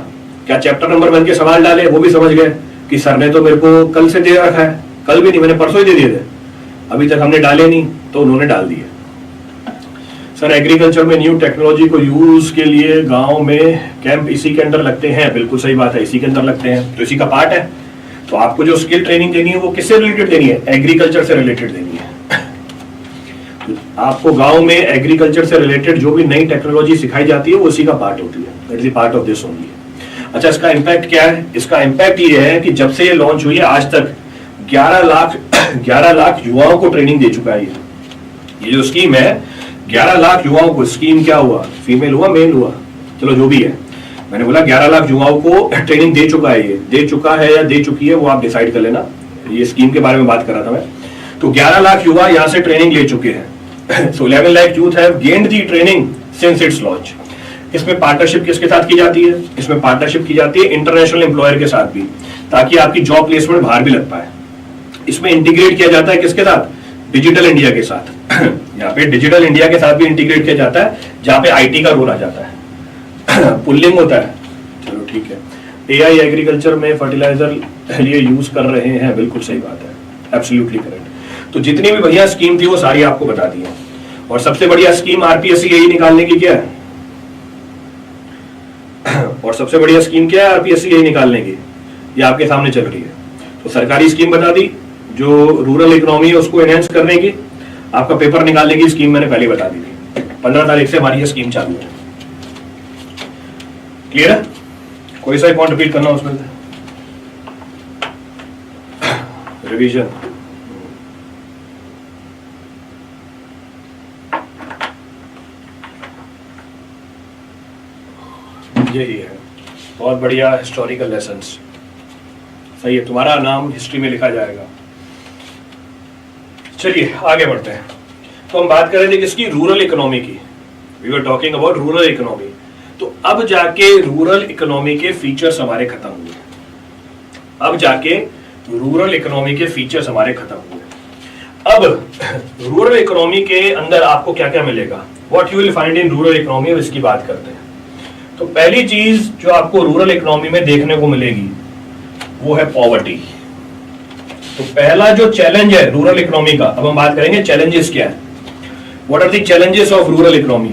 क्या चैप्टर नंबर 1 के सवाल डाले, वो भी समझ गए कि सर ने तो मेरे को कल से दे रखा है। कल भी नहीं, मैंने परसों ही दे दिए थे, अभी तक हमने डाले नहीं, तो उन्होंने डाल दिए। सर एग्रीकल्चर में न्यू टेक्नोलॉजी को यूज के लिए गांव में कैंप इसी के अंदर लगते हैं। बिल्कुल सही बात है, इसी के अंदर लगते हैं, तो इसी का पार्ट है। तो आपको जो स्किल ट्रेनिंग देनी है वो किससे रिलेटेड देनी है? एग्रीकल्चर से रिलेटेड देनी है। तो आपको गांव में एग्रीकल्चर से रिलेटेड जो भी नई टेक्नोलॉजी सिखाई जाती है वो उसी का पार्ट होती है। That is the part of this only. अच्छा, इसका इम्पैक्ट क्या है? इसका इम्पैक्ट ये है कि जब से ये लॉन्च हुई है आज तक 11 लाख युवाओं को ट्रेनिंग दे चुका है। ये जो स्कीम है 11 लाख युवाओं को, स्कीम क्या हुआ, फीमेल हुआ मेल हुआ, चलो जो भी है, मैंने बोला 11 लाख युवाओं को ट्रेनिंग दे चुका है। ये दे चुका है या दे चुकी है वो आप डिसाइड कर लेना। ये स्कीम के बारे में बात कर रहा था मैं। तो 11 लाख युवा यहाँ से ट्रेनिंग ले चुके हैं। सो 11 lakh youth have gained the training since it's launch. इसमें पार्टनरशिप किसके साथ की जाती है? इसमें पार्टनरशिप की जाती है इंटरनेशनल एम्प्लॉयर के साथ भी, ताकि आपकी जॉब प्लेसमेंट बाहर भी लग पाए। इसमें इंटीग्रेट किया जाता है किसके साथ? डिजिटल इंडिया के साथ। यहाँ पे डिजिटल इंडिया के साथ भी इंटीग्रेट किया जाता है, जहां पे IT का रोल आ जाता है। पुल्लिंग होता है, चलो ठीक है। एआई एग्रीकल्चर में फर्टिलाइजर लिए यूज कर रहे हैं, बिल्कुल सही बात है, एब्सोल्युटली करेक्ट। तो जितनी भी बढ़िया स्कीम थी वो सारी आपको बता दी है। और सबसे बढ़िया स्कीम आरपीएससी यही निकालने की क्या है? और सबसे बढ़िया स्कीम क्या है आरपीएससी यही निकालने की? ये आपके सामने चल रही है। तो सरकारी स्कीम बता दी, जो रूरल इकोनॉमी है उसको एनहेंस करने की, आपका पेपर निकालने की स्कीम मैंने पहले बता दी थी। 15 तारीख से हमारी ये स्कीम चालू है। क्लियर है? कोई सा पॉइंट रिपीट करना उसमें? रिवीजन यही है, बहुत बढ़िया हिस्टोरिकल लेसन्स। सही है, तुम्हारा नाम हिस्ट्री में लिखा जाएगा। चलिए आगे बढ़ते हैं। तो हम बात कर रहे थे किसकी? रूरल इकोनॉमी की। We were talking about rural economy. तो अब जाके रूरल इकोनॉमी के फीचर्स हमारे खत्म हुए। अब जाके रूरल इकोनॉमी के फीचर्स हमारे खत्म हुए। अब रूरल इकोनॉमी के अंदर आपको क्या क्या मिलेगा, what you will find in rural economy, अब इसकी बात करते हैं। तो पहली चीज जो आपको रूरल इकोनॉमी में देखने को मिलेगी वो है पॉवर्टी। तो पहला जो चैलेंज है रूरल इकोनॉमी का, अब हम बात करेंगे चैलेंजेस क्या है, what are the challenges of rural economy.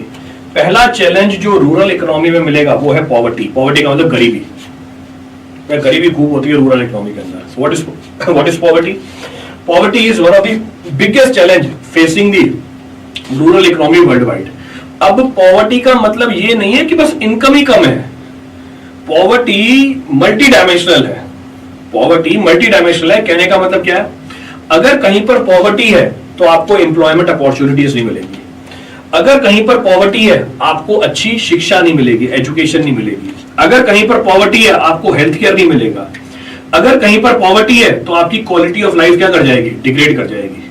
पहला चैलेंज जो रूरल इकोनॉमी में मिलेगा वो है पॉवर्टी। पॉवर्टी का मतलब गरीबी। गरीबी खूब होती है रूरल इकोनॉमी के अंदर। What is poverty? Poverty is one of the biggest challenge facing the rural economy world wide. अब पॉवर्टी का मतलब ये नहीं है कि बस इनकम ही कम है। पॉवर्टी मल्टी डायमेंशनल है। पॉवर्टी मल्टी डायमेंशनल है। कहने का मतलब क्या है? अगर कहीं पर पॉवर्टी है तो आपको एम्प्लॉयमेंट अपॉर्चुनिटीज नहीं मिलेगी। अगर कहीं पर पॉवर्टी है आपको अच्छी शिक्षा नहीं मिलेगी, एजुकेशन नहीं मिलेगी। अगर कहीं पर पॉवर्टी है आपको हेल्थ केयर नहीं मिलेगा। अगर कहीं पर पॉवर्टी है तो आपकी क्वालिटी ऑफ लाइफ क्या कर जाएगी? डिग्रेड कर जाएगी।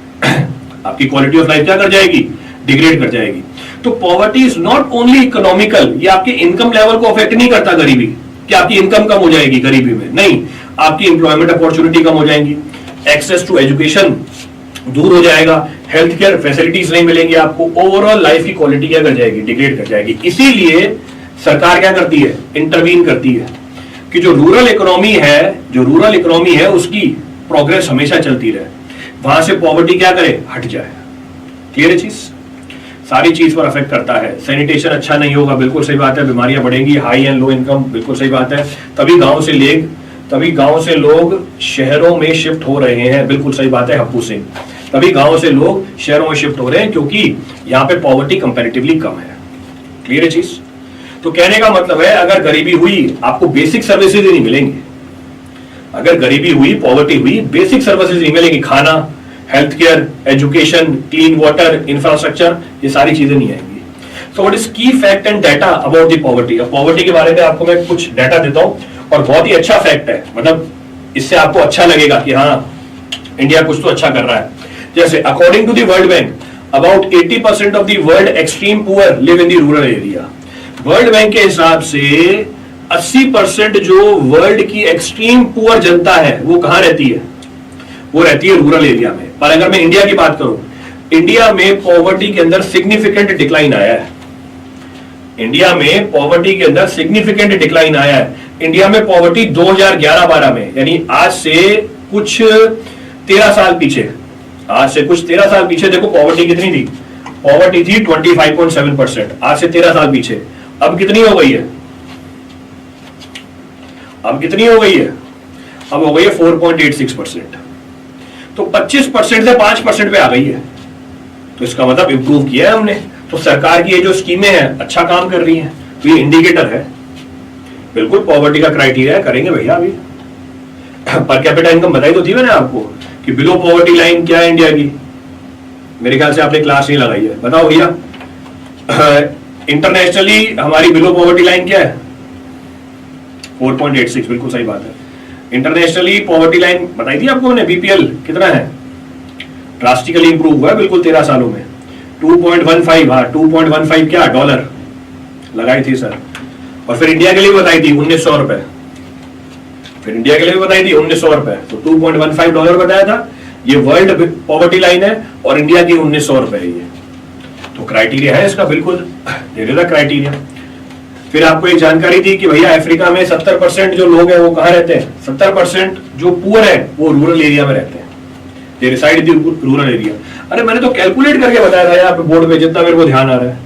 आपकी क्वालिटी ऑफ लाइफ क्या कर जाएगी? डिग्रेड कर जाएगी। तो poverty is not only economical, ये आपके इनकम लेवल को अफेक्ट नहीं करता गरीबी, कि आपकी इनकम कम हो जाएगी गरीबी में, नहीं, आपकी एम्प्लॉयमेंट अपॉर्चुनिटी कम हो जाएंगी, एक्सेस टू एजुकेशन दूर हो जाएगा, हेल्थ केयर फैसिलिटीज नहीं मिलेंगी आपको, ओवरऑल लाइफ की क्वालिटी क्या कर जाएगी? डिग्रेड कर जाएगी। इसीलिए सरकार क्या करती है? इंटरवीन करती है कि जो रूरल इकोनॉमी है उसकी प्रोग्रेस हमेशा चलती रहे, वहां से पॉवर्टी क्या करे? हट जाए। क्लियर चीज? सारी चीज पर अफेक्ट करता है। सैनिटेशन अच्छा नहीं होगा, बिल्कुल सही बात है, बीमारियां बढ़ेंगी, हाई एंड लो इनकम, बिल्कुल सही बात है। तभी गांव से लोग शहरों में शिफ्ट हो रहे हैं, बिल्कुल सही बात है हप्पू सिंह। तभी गांव से लोग शहरों में शिफ्ट हो रहे हैं क्योंकि यहाँ पे पॉवर्टी कंपैरेटिवली कम है। क्लियर है चीज? तो कहने का मतलब है अगर गरीबी हुई आपको बेसिक सर्विसेज ही नहीं मिलेंगी। अगर गरीबी हुई, पॉवर्टी हुई, बेसिक सर्विसेज नहीं मिलेंगी, खाना, health care, education, clean water, infrastructure, ये सारी चीजें नहीं आएंगी। सो व्हाट इज की fact and data about the poverty? अब पॉवर्टी के बारे में आपको मैं कुछ डाटा देता हूं और बहुत ही अच्छा फैक्ट है, मतलब इससे आपको अच्छा लगेगा कि हाँ इंडिया कुछ तो अच्छा कर रहा है। जैसे according to the World Bank about 80% of the world extreme poor live in the rural area. World Bank के हिसाब से 80% जो वर्ल्ड की एक्सट्रीम पुअर जनता है वो कहां रहती है? वो रहती है रूरल एरिया में। पर अगर मैं इंडिया की बात करूं, इंडिया में पॉवर्टी के अंदर सिग्निफिकेंट डिक्लाइन आया है। इंडिया में पॉवर्टी के अंदर सिग्निफिकेंट डिक्लाइन आया है। इंडिया में पॉवर्टी 2011-12 में, यानी आज से कुछ 13 साल पीछे, देखो पॉवर्टी कितनी थी? पॉवर्टी थी 25.7%। आज से 13 साल पीछे अब कितनी हो गई है? अब हो गई है 4.86%। तो 25% से 5% पे आ गई है। तो इसका मतलब इंप्रूव किया है हमने। तो सरकार की ये जो स्कीमें हैं अच्छा काम कर रही हैं, तो ये इंडिकेटर है। बिल्कुल पॉवर्टी का क्राइटेरिया करेंगे भैया। अभी पर कैपिटा इनकम बताई तो थी मैंने आपको कि बिलो पॉवर्टी लाइन क्या है इंडिया की। मेरे ख्याल से आपने क्लास नहीं लगाई है, बताओ भैया। इंटरनेशनली हमारी बिलो पॉवर्टी लाइन क्या है? 4.86, बिल्कुल सही बात है। इंटरनेशनली पॉवर्टी लाइन बताई थी आपको मैंने, बीपीएल कितना है? ड्रास्टिकली इंप्रूव हुआ है बिल्कुल 13 सालों में। 2.15, हाँ 2.15 क्या डॉलर लगाई थी सर। और फिर इंडिया के लिए बताई थी 1900 रुपए, फिर इंडिया के लिए बताई थी 1900 रुपए। तो 2.15 डॉलर बताया था। ये वर्ल्ड पॉवर्टी लाइन है और इंडिया की 1900 रुपए है ये। तो क्राइटेरिया है इसका, बिल्कुल दे देता क्राइटेरिया। फिर आपको एक जानकारी दी कि भैया अफ्रीका में 70% जो लोग हैं वो कहाँ रहते हैं, 70% जो पुअर है वो रूरल एरिया में रहते हैं, दे रिसाइड इन रूरल एरिया। अरे मैंने तो कैलकुलेट करके बताया था यहाँ पे बोर्ड पे, जितना मेरे को ध्यान आ रहा है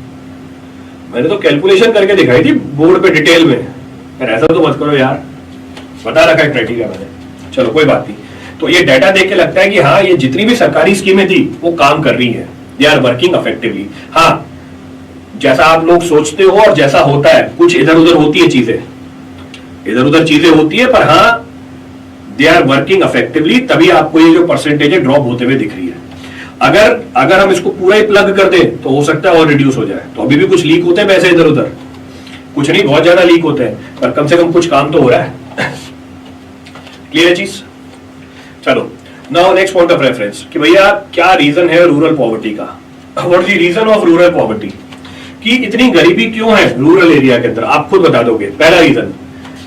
मैंने तो कैलकुलेशन करके दिखाई थी बोर्ड पे डिटेल में। फिर ऐसा तो मत करो यार, बता रखा है क्राइटेरिया मैंने। चलो कोई बात नहीं। तो ये डाटा देख के लगता है कि हाँ ये जितनी भी सरकारी स्कीमें थी वो काम कर रही है, दे आर वर्किंग इफेक्टिवली। हाँ जैसा आप लोग सोचते हो और जैसा होता है, कुछ इधर उधर होती है चीजें, इधर उधर चीजें होती है, पर हाँ दे आर वर्किंग इफेक्टिवली, तभी आपको ये जो परसेंटेज है ड्रॉप होते हुए दिख रही है। अगर हम इसको पूरा ही प्लग कर दें तो हो सकता है और रिड्यूस हो जाए। तो अभी भी कुछ लीक होते हैं पैसे इधर उधर, कुछ नहीं बहुत ज्यादा लीक होते हैं, पर कम से कम कुछ काम तो हो रहा है। क्लियर है चीज? चलो now next point of reference कि भैया क्या रीजन है रूरल पॉवर्टी का, what is the reason of rural poverty, कि इतनी गरीबी क्यों है रूरल एरिया के अंदर, आप खुद बता दोगे। पहला reason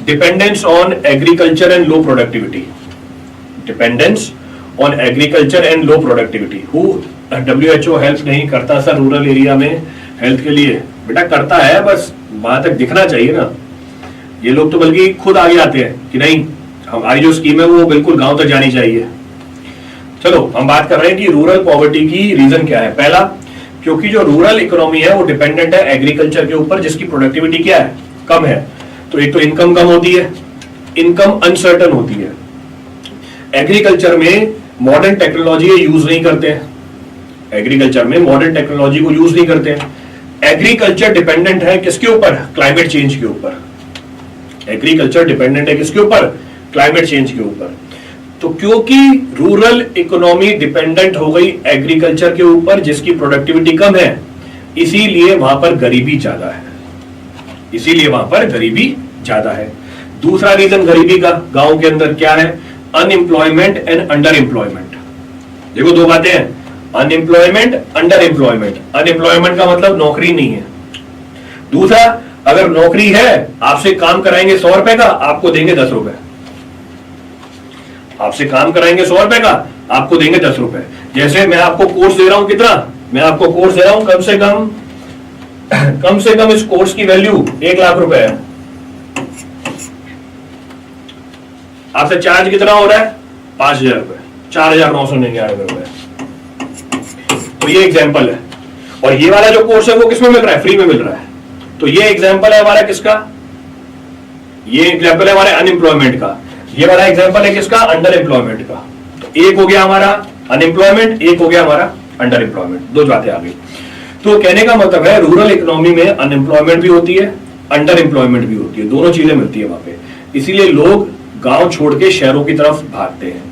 dependence on agriculture and low productivity, dependence on agriculture and low productivity. WHO help नहीं करता सर रूरल एरिया में हेल्थ के लिए, बेटा करता है, बस वहां तक दिखना चाहिए ना। ये लोग तो बल्कि खुद आगे आते हैं कि नहीं हमारी जो स्कीम है वो बिल्कुल गांव तक जानी चाहिए। चलो हम बात कर रहे हैं कि रूरल पॉवर्टी की रीजन क्या है। पहला, क्योंकि जो रूरल इकोनॉमी है वो डिपेंडेंट है एग्रीकल्चर के ऊपर, जिसकी प्रोडक्टिविटी क्या है, कम है। तो एक तो इनकम कम होती है, इनकम अनसर्टन होती है। एग्रीकल्चर में मॉडर्न टेक्नोलॉजी यूज नहीं करते हैं, एग्रीकल्चर में मॉडर्न टेक्नोलॉजी को यूज नहीं करते हैं। एग्रीकल्चर डिपेंडेंट है किसके ऊपर, क्लाइमेट चेंज के ऊपर। एग्रीकल्चर डिपेंडेंट है किसके ऊपर, क्लाइमेट चेंज के ऊपर। तो क्योंकि रूरल इकोनॉमी डिपेंडेंट हो गई एग्रीकल्चर के ऊपर जिसकी प्रोडक्टिविटी कम है, इसीलिए वहां पर गरीबी ज्यादा है, इसीलिए वहां पर गरीबी ज्यादा है। दूसरा रीजन गरीबी का गांव के अंदर क्या है, अनएम्प्लॉयमेंट एंड अंडर एम्प्लॉयमेंट। देखो दो बातें हैं, अनएम्प्लॉयमेंट, अंडर एम्प्लॉयमेंट। अनएम्प्लॉयमेंट का मतलब नौकरी नहीं है। दूसरा, अगर नौकरी है, आपसे काम कराएंगे 100 रुपए का, आपको देंगे 10 रुपए। आपसे काम कराएंगे 100 रुपए का, आपको देंगे 10 रुपए। जैसे मैं आपको कोर्स दे रहा हूं, कितना मैं आपको कोर्स दे रहा हूं, कम से कम इस कोर्स की वैल्यू 1 लाख रुपए है। आपसे चार्ज कितना हो रहा है, 5,000 रुपए, 4,999 रुपए। तो ये एग्जाम्पल है। और ये वाला जो कोर्स है वो किसमें मिल रहा है, फ्री में मिल रहा है। तो ये एग्जाम्पल है हमारा किसका, ये एग्जाम्पल है हमारे अनएम्प्लॉयमेंट का, ये वाला एग्जाम्पल है किसका, अंडर एम्प्लॉयमेंट का। तो एक हो गया हमारा अनएम्प्लॉयमेंट, एक हो गया हमारा अंडर एम्प्लॉयमेंट, दो बातें आ गई। तो कहने का मतलब है रूरल इकोनॉमी में अनएम्प्लॉयमेंट भी होती है, अंडर एम्प्लॉयमेंट भी होती है, दोनों चीजें मिलती है वहां पे। इसीलिए लोग गांव छोड़ के शहरों की तरफ भागते हैं।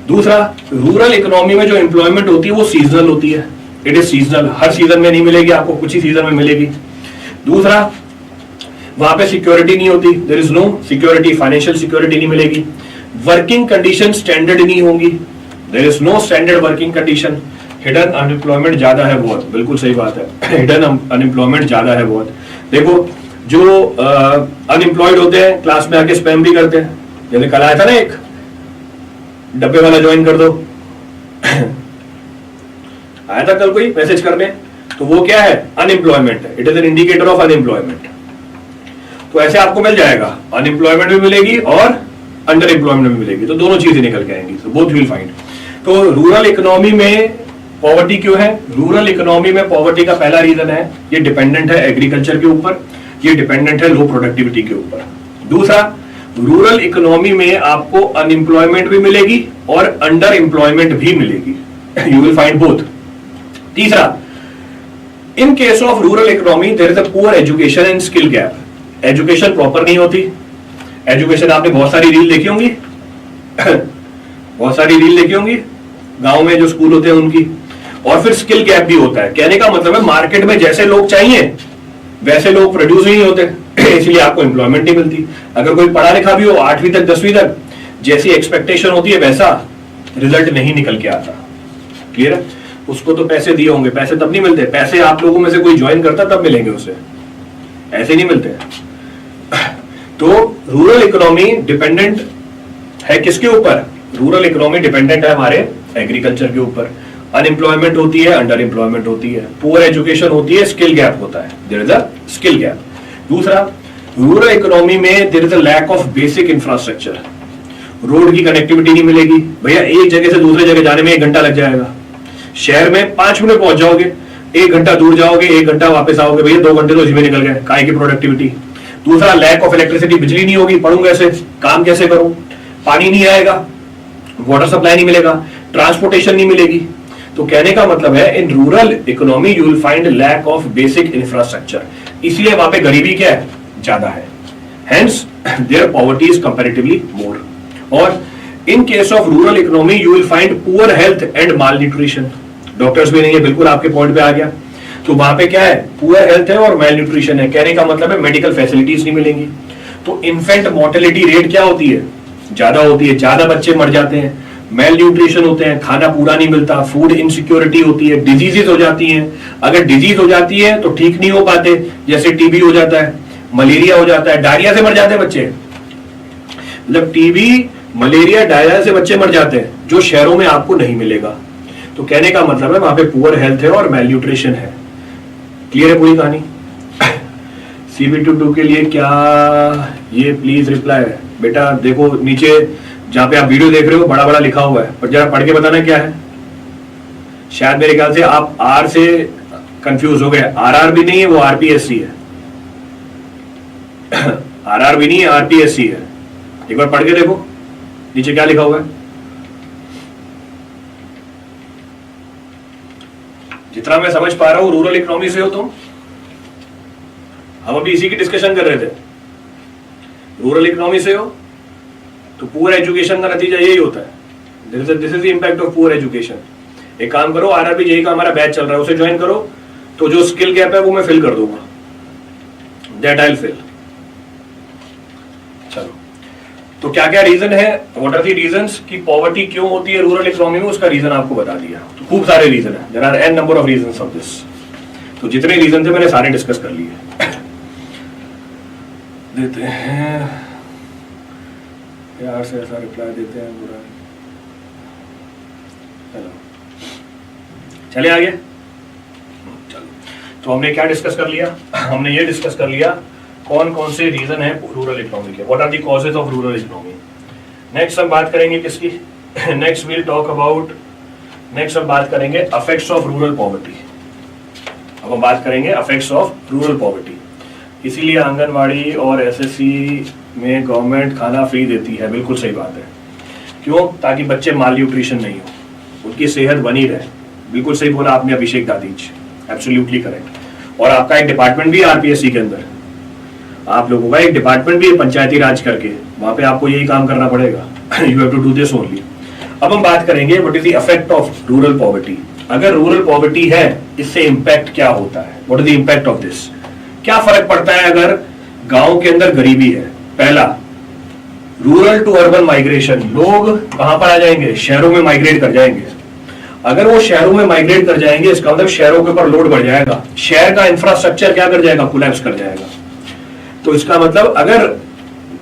दूसरा, रूरल इकोनॉमी में जो एम्प्लॉयमेंट होती है वो सीजनल होती है, it is seasonal, her season में नहीं मिलेगी आपको, कुछ ही सीजन में मिलेगी। दूसरा, वहां पे सिक्योरिटी नहीं होती, there is no security, financial security नहीं मिलेगी। वर्किंग कंडीशन स्टैंडर्ड नहीं होंगी, there is no standard working condition. Hidden unemployment ज्यादा है बहुत, बिल्कुल सही बात है, हिडन अनएम्प्लॉयमेंट ज्यादा है बहुत। देखो जो अनएम्प्लॉयड होते हैं क्लास में आके स्पैम भी करते हैं, जैसे कल आया था ना एक डब्बे वाला ज्वाइन कर दो आया था कल कोई मैसेज करने, तो वो क्या है, अनएम्प्लॉयमेंट है, it is an indicator of unemployment. तो ऐसे आपको मिल जाएगा, अनएम्प्लॉयमेंट भी मिलेगी और अंडर एम्प्लॉयमेंट भी मिलेगी, तो दोनों चीजें निकल के आएंगी, तो बोथ विल फाइंड। तो रूरल इकोनॉमी में पॉवर्टी क्यों है, रूरल इकोनॉमी में पॉवर्टी का पहला रीजन है ये डिपेंडेंट है एग्रीकल्चर के ऊपर, ये डिपेंडेंट है लो प्रोडक्टिविटी के ऊपर। दूसरा, रूरल इकोनॉमी में आपको अनएम्प्लॉयमेंट भी मिलेगी और अंडर एम्प्लॉयमेंट भी मिलेगी, यू विल फाइंड बोथ। तीसरा, in case of rural economy there is a poor education and skill gap, education proper नहीं होती। एजुकेशन आपने बहुत सारी रील देखी होंगी बहुत सारी रील देखी होंगी गांव में जो स्कूल होते हैं उनकी। और फिर स्किल गैप भी होता है, कहने का मतलब है मार्केट में जैसे लोग चाहिए वैसे लोग प्रोड्यूस नहीं होते इसलिए आपको एम्प्लॉयमेंट नहीं मिलती। अगर कोई पढ़ा लिखा भी हो 8वीं तक 10वीं तक, जैसी एक्सपेक्टेशन होती है वैसा रिजल्ट नहीं निकल के आता। क्लियर है? उसको तो पैसे दिए होंगे, पैसे तब नहीं मिलते, पैसे आप लोगों में से कोई ज्वाइन करता तब मिलेंगे उसे, ऐसे नहीं मिलते। तो रूरल इकोनॉमी डिपेंडेंट है किसके ऊपर, रूरल इकोनॉमी डिपेंडेंट है हमारे एग्रीकल्चर के ऊपर। अनएम्प्लॉयमेंट होती है, अंडर एम्प्लॉयमेंट होती है, पुअर एजुकेशन होती है, स्किल गैप होता है, there is a skill gap. दूसरा, रूरल इकोनॉमी में there is a lack of basic infrastructure. Road की कनेक्टिविटी नहीं मिलेगी भैया, एक जगह से दूसरे जगह जाने में 1 घंटा लग जाएगा। शहर में 5 मिनट पहुंच जाओगे, 1 घंटा दूर जाओगे, 1 घंटा वापस आओगे, भैया 2 घंटे तो इसी में निकल गए, काय की प्रोडक्टिविटी। दूसरा लैक ऑफ इलेक्ट्रिसिटी, बिजली नहीं होगी, पढ़ूं कैसे, काम कैसे करूं, पानी नहीं आएगा, वाटर सप्लाई नहीं मिलेगा, ट्रांसपोर्टेशन नहीं मिलेगी। तो कहने का मतलब है in rural economy you will find lack of basic infrastructure, इसलिए वहां पे गरीबी क्या है, ज्यादा है। Hence there poverty is comparatively more. और in case of rural economy you will find poor health and malnutrition. Doctors भी नहीं है, बिल्कुल आपके पॉइंट पे आ गया। तो वहां पे क्या है, पुअर हेल्थ है और मेल न्यूट्रिशन है। कहने का मतलब है मेडिकल फैसिलिटीज नहीं मिलेंगी। तो इन्फेंट मोर्टेलिटी रेट क्या होती है, ज्यादा होती है, ज्यादा बच्चे मर जाते हैं, मेल न्यूट्रिशन होते हैं, खाना पूरा नहीं मिलता, फूड इनसिक्योरिटी होती है, डिजीजेस हो जाती हैं। अगर डिजीज हो जाती है तो ठीक नहीं हो पाते, जैसे टीबी हो जाता है, मलेरिया हो जाता है, डायरिया से मर जाते हैं बच्चे। मतलब टीबी, मलेरिया, डायरिया से बच्चे मर जाते हैं, जो शहरों में आपको नहीं मिलेगा। तो कहने का मतलब है वहां पे पुअर हेल्थ है और मेल न्यूट्रिशन है। क्लियर है पूरी कहानी? CB22 के लिए क्या ये प्लीज रिप्लाई है बेटा। देखो नीचे जहां पे आप वीडियो देख रहे हो बड़ा बड़ा लिखा हुआ है, पर जरा पढ़ के बताना क्या है। शायद मेरे ख्याल से आप आर से कंफ्यूज हो गए। RR भी नहीं है, वो RPSC है। RR भी नहीं है, RPSC है। एक बार पढ़ के देखो नीचे क्या लिखा हुआ है। जितना मैं समझ पा रहा हूं रूरल इकोनॉमी से हो तुम। हम अभी इसी की डिस्कशन कर रहे थे। रूरल इकोनॉमी से हो तो पुअर एजुकेशन का नतीजा यही होता है। This is the impact of poor education. एक काम करो, RRB JEE का हमारा बैच चल रहा है, उसे ज्वाइन करो, तो जो स्किल गैप है वो मैं फिल कर दूंगा। That I will fill. चलो, तो क्या क्या रीजन है, व्हाट आर दी रीजंस कि पॉवर्टी क्यों होती है रूरल इकोनॉमी में, उसका रीजन आपको बता दिया। तो खूब सारे रीजन है, there are an number of reasons of this. तो जितने रीजन थे मैंने सारे डिस्कस कर लिए। देते हैं यार से ऐसा रिप्लाई देते हैं पूरा। चलो चले आगे। चलो, तो हमने क्या डिस्कस कर लिया, हमने ये डिस्कस कर लिया कौन कौन से रीजन है रूरल इकोनॉमी के, what are the causes of rural economy. Next हम बात करेंगे किसकी, next we'll talk about, next हम बात करेंगे अफेक्ट्स ऑफ रूरल पॉवर्टी। अब हम बात करेंगे अफेक्ट्स ऑफ रूरल पॉवर्टी। इसीलिए आंगनवाड़ी और SSC में गवर्नमेंट खाना फ्री देती है, बिल्कुल सही बात है। क्यों? ताकि बच्चे माल न्यूट्रिशन नहीं हो, उनकी सेहत बनी रहे। बिल्कुल सही बोला आपने अभिषेक दादीज, एब्सोल्युटली करेक्ट। और आपका एक डिपार्टमेंट भी है RPSC के अंदर, आप लोगों का एक डिपार्टमेंट भी है पंचायती राज करके, वहां पे आपको यही काम करना पड़ेगा। You have to do this only. अब हम बात करेंगे what is the effect of rural poverty. अगर रूरल पॉवर्टी है, इससे इंपैक्ट क्या होता है, what is the impact of this. क्या फर्क पड़ता है अगर गांव के अंदर गरीबी है। पहला, रूरल टू अर्बन माइग्रेशन, लोग कहां पर आ जाएंगे, शहरों में माइग्रेट कर जाएंगे। अगर वो शहरों में माइग्रेट कर जाएंगे, इसका मतलब शहरों के ऊपर लोड बढ़ जाएगा, शहर का इंफ्रास्ट्रक्चर क्या कर जाएगा, कोलैप्स कर जाएगा। तो इसका मतलब अगर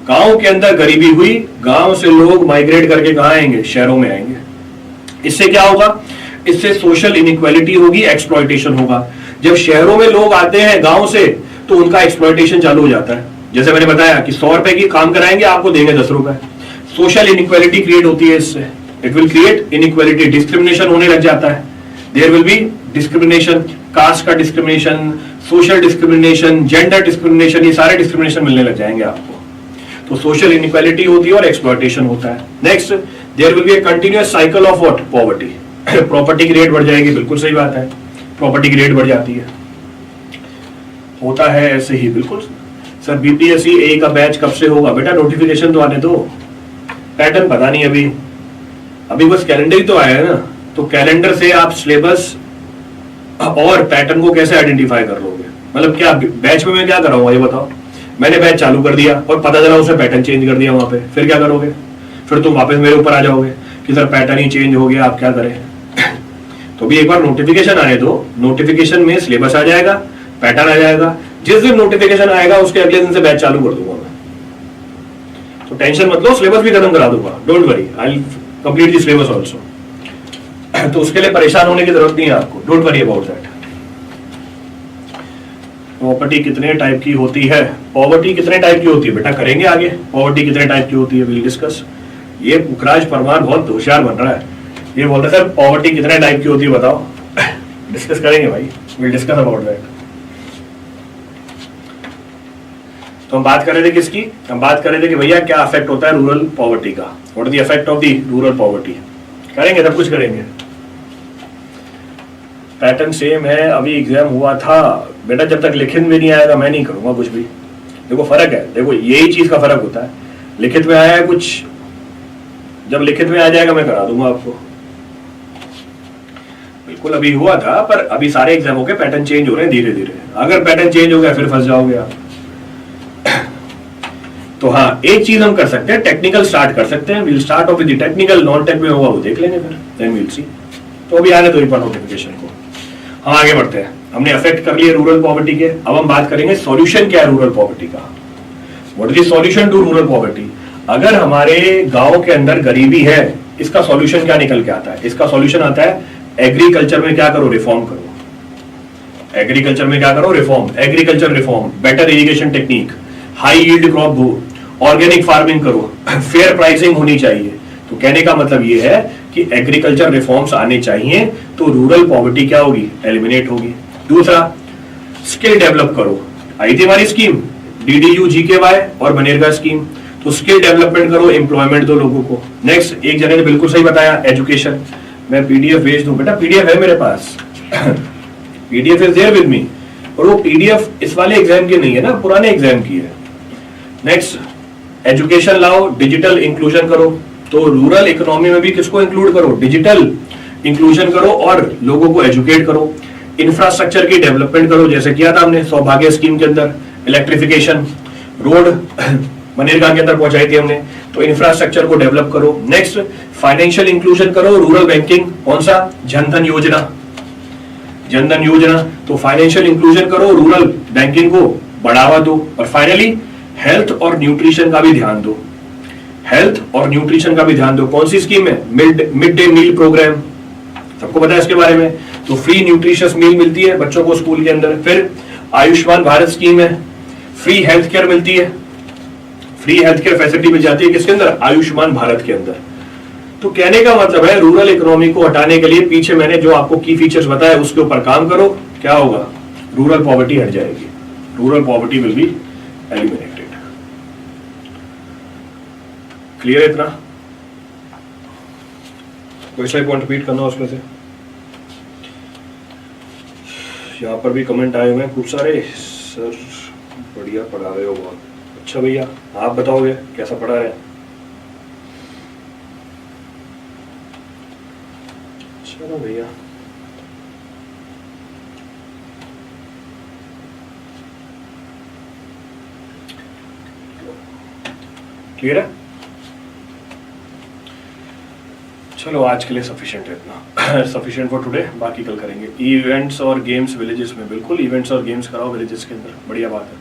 गांव के अंदर गरीबी हुई, गांव से लोग माइग्रेट करके कहां आएंगे, शहरों में आएंगे। इससे क्या होगा, इससे सोशल इनइक्वालिटी होगी, एक्सप्लॉयटेशन होगा। जब शहरों में लोग आते हैं गांव से, तो उनका एक्सप्लॉयटेशन चालू हो जाता है। जैसे मैंने बताया कि 100 रुपए की काम कराएंगे, आपको देंगे 10 रुपए। सोशल इनइक्वालिटी क्रिएट होती है इससे, it will create inequality, discrimination होने लग जाता है। There will be discrimination, caste का discrimination, social discrimination, gender discrimination, ये सारे डिस्क्रिमिनेशन मिलने लग जाएंगे आपको। तो सोशल इनइक्वालिटी होती है और एक्सप्लॉयटेशन होता है। Next, there will be a continuous cycle of what, poverty. Property की रेट बढ़ जाएगी, बिल्कुल सही बात है, प्रॉपर्टी की रेट बढ़ जाती है, होता है ऐसे ही। बिल्कुल सर, BPSC A का बैच कब से होगा, बेटा नोटिफिकेशन तो आने दो, पैटर्न पता नहीं अभी बस कैलेंडर ही तो आया है ना। तो कैलेंडर से आप सिलेबस और पैटर्न को कैसे आइडेंटिफाई कर लोगे, मतलब क्या बैच में मैं क्या कराऊंगा ये बताओ। मैंने बैच चालू कर दिया और पता चला उसने पैटर्न चेंज कर दिया वहां पे, फिर क्या करोगे, फिर तुम वापस मेरे ऊपर आ जाओगे कि सर पैटर्न ही चेंज हो गया, आप क्या करें। तो भी एक बार नोटिफिकेशन आने दो, नोटिफिकेशन में सिलेबस आ जाएगा, पैटर्न आ जाएगा। जिस दिन नोटिफिकेशन आएगा उसके अगले दिन से बैच चालू कर दूंगा मैं। तो टेंशन मत लो, सिलेबस भी खत्म करा दूंगा, don't worry, I will complete the syllabus also. तो उसके लिए परेशान होने की जरूरत नहीं है आपको, don't worry about that. Property कितने टाइप की होती है? पॉवर्टी कितने टाइप की होती है बेटा, करेंगे आगे। पॉवर्टी कितने टाइप की होती है, विल डिस्कस। ये पुखराज परमार बहुत होशियार बन रहा है, ये बोलते सर पॉवर्टी कितने टाइप की होती है बताओ। डिस्कस करेंगे भाई, विल डिस्कस अबाउट दैट। तो हम बात कर रहे थे किसकी, हम बात कर रहे थे कि भैया क्या इफेक्ट होता है रूरल पॉवर्टी का, what is the effect of the rural poverty. करेंगे, सब कुछ करेंगे। पैटर्न सेम है, अभी एग्जाम हुआ था बेटा, जब तक लिखित में नहीं आएगा मैं नहीं करूंगा कुछ भी। देखो फर्क है, देखो यही चीज का फर्क होता है। लिखित में आया है कुछ, जब लिखित में आ जाएगा मैं करा दूंगा आपको। बिल्कुल अभी हुआ था, पर अभी सारे एग्जामों के पैटर्न चेंज हो रहे हैं धीरे धीरे। अगर पैटर्न चेंज हो गया फिर फंस जाओगे आप। तो हाँ, एक चीज हम कर सकते हैं, टेक्निकल स्टार्ट कर सकते हैं। Will start of with technical, non tech में होगा वो देख लेंगे फिर, देन विल सी। तो अभी आने दो एक बार नोटिफिकेशन को, हम आगे बढ़ते हैं। हमने अफेक्ट कर लिए रूरल पॉवर्टी के, अब हम बात करेंगे सॉल्यूशन क्या है रूरल पॉवर्टी का। What is the solution to rural poverty. अगर हमारे गांव के अंदर गरीबी है, इसका सॉल्यूशन क्या निकल के आता है? इसका सॉल्यूशन आता है एग्रीकल्चर में क्या करो, रिफॉर्म करो। एग्रीकल्चर में क्या करो, reform. Agriculture reform, better irrigation technique, high yield crop grow, organic farming करो, फेयर प्राइसिंग होनी चाहिए। तो कहने का मतलब ये है कि एग्रीकल्चर रिफॉर्म्स आने चाहिए तो रूरल पॉवर्टी क्या होगी, एलिमिनेट होगी। दूसरा, स्किल डेवलप करो। आई थी हमारी स्कीम DDU GKY और मनरेगा स्कीम, तो स्किल डेवलपमेंट करो, एम्प्लॉयमेंट दो लोगों को। नेक्स्ट, एक जने ने बिल्कुल सही बताया, एजुकेशन। मैं PDF भेज दूं बेटा, PDF है मेरे पास। PDF is there with me, और वो PDF इस वाले एग्जाम की नहीं है ना, पुराने एग्जाम की है। नेक्स्ट, एजुकेशन लाओ, डिजिटल इंक्लूजन करो। तो रूरल इकोनॉमी में भी किसको इंक्लूड करो, डिजिटल इंक्लूजन करो और लोगों को एजुकेट करो। इंफ्रास्ट्रक्चर की डेवलपमेंट करो, जैसे किया था हमने सौभाग्य स्कीम के अंदर, इलेक्ट्रिफिकेशन, रोड मनरेगा के अंदर पहुंचाई थी हमने। तो इंफ्रास्ट्रक्चर को डेवलप करो। नेक्स्ट, फाइनेंशियल इंक्लूजन करो, रूरल बैंकिंग। कौन सा, जनधन योजना, जनधन योजना। तो फाइनेंशियल इंक्लूजन करो, रूरल बैंकिंग को बढ़ावा दो। और फाइनली, हेल्थ और न्यूट्रिशन का भी ध्यान दो। हेल्थ और न्यूट्रिशन का भी ध्यान दो। कौन सी स्कीम है, मिड डे मील प्रोग्राम, सबको पता है इसके बारे में। तो फ्री न्यूट्रिशियस मील मिलती है बच्चों को स्कूल के अंदर। फिर आयुष्मान भारत स्कीम है, फ्री हेल्थ केयर मिलती है, फ्री हेल्थ केयर फैसिलिटी मिल जाती है किसके अंदर, आयुष्मान भारत के अंदर। तो कहने का मतलब है रूरल इकोनॉमी को हटाने के लिए पीछे मैंने जो आपको की फीचर्स बताया उसके ऊपर काम करो, क्या होगा, रूरल पॉवर्टी हट जाएगी। Rural poverty will be eliminated. Clear है इतना? कोई सा पॉइंट रिपीट करना उसमें से? यहाँ पर भी कमेंट आए हुए हैं खूब सारे, सर बढ़िया पढ़ा रहे हो बहुत अच्छा। भैया आप बताओगे कैसा पढ़ा रहे हैं? चलो भैया, क्लियर है? चलो आज के लिए सफिशिएंट है इतना, सफिशिएंट फॉर टुडे। बाकी कल करेंगे। इवेंट्स और गेम्स विलेजेस में, बिल्कुल इवेंट्स और गेम्स कराओ विलेजेस के अंदर, बढ़िया बात है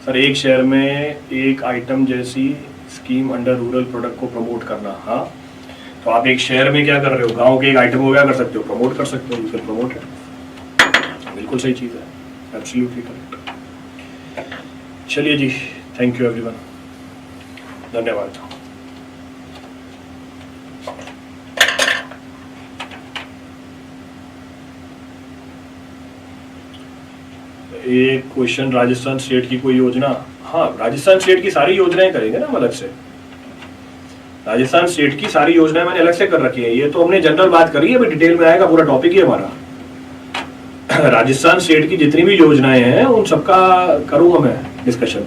सर। एक शहर में एक आइटम जैसी स्कीम अंडर रूरल प्रोडक्ट को प्रमोट करना। हाँ, तो आप एक शहर में क्या कर रहे हो, गांव के एक आइटम को क्या कर सकते हो, प्रमोट कर सकते हो। यू कैन प्रमोट है, बिल्कुल सही चीज़ है, एब्सोल्युटली करेक्ट। चलिए जी, थैंक यू एवरीवन, धन्यवाद। एक क्वेश्चन, राजस्थान स्टेट की कोई योजना। हाँ, राजस्थान स्टेट की सारी योजनाएं करेंगे ना हम अलग से। राजस्थान स्टेट की सारी योजनाएं मैंने अलग से कर रखी है। ये तो हमने जनरल बात करी है, अभी डिटेल में आएगा, पूरा टॉपिक ही हमारा। राजस्थान स्टेट की जितनी भी योजनाएं हैं उन सबका करूंगा मैं डिस्कशन,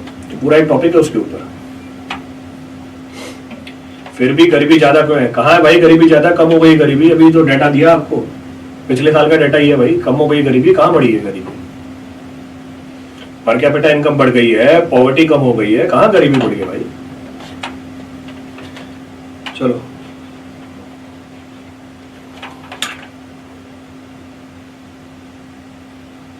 पूरा एक टॉपिक है उसके ऊपर। फिर भी गरीबी ज्यादा क्यों है, कहाँ है भाई गरीबी ज्यादा, कम हो गई गरीबी। अभी तो डाटा दिया आपको, पिछले साल का डाटा ही है भाई, कम हो गई गरीबी, कहाँ बढ़ी है गरीबी। पर कैपिटा इनकम बढ़ गई है, पॉवर्टी कम हो गई है, कहाँ गरीबी बढ़ गई भाई। चलो।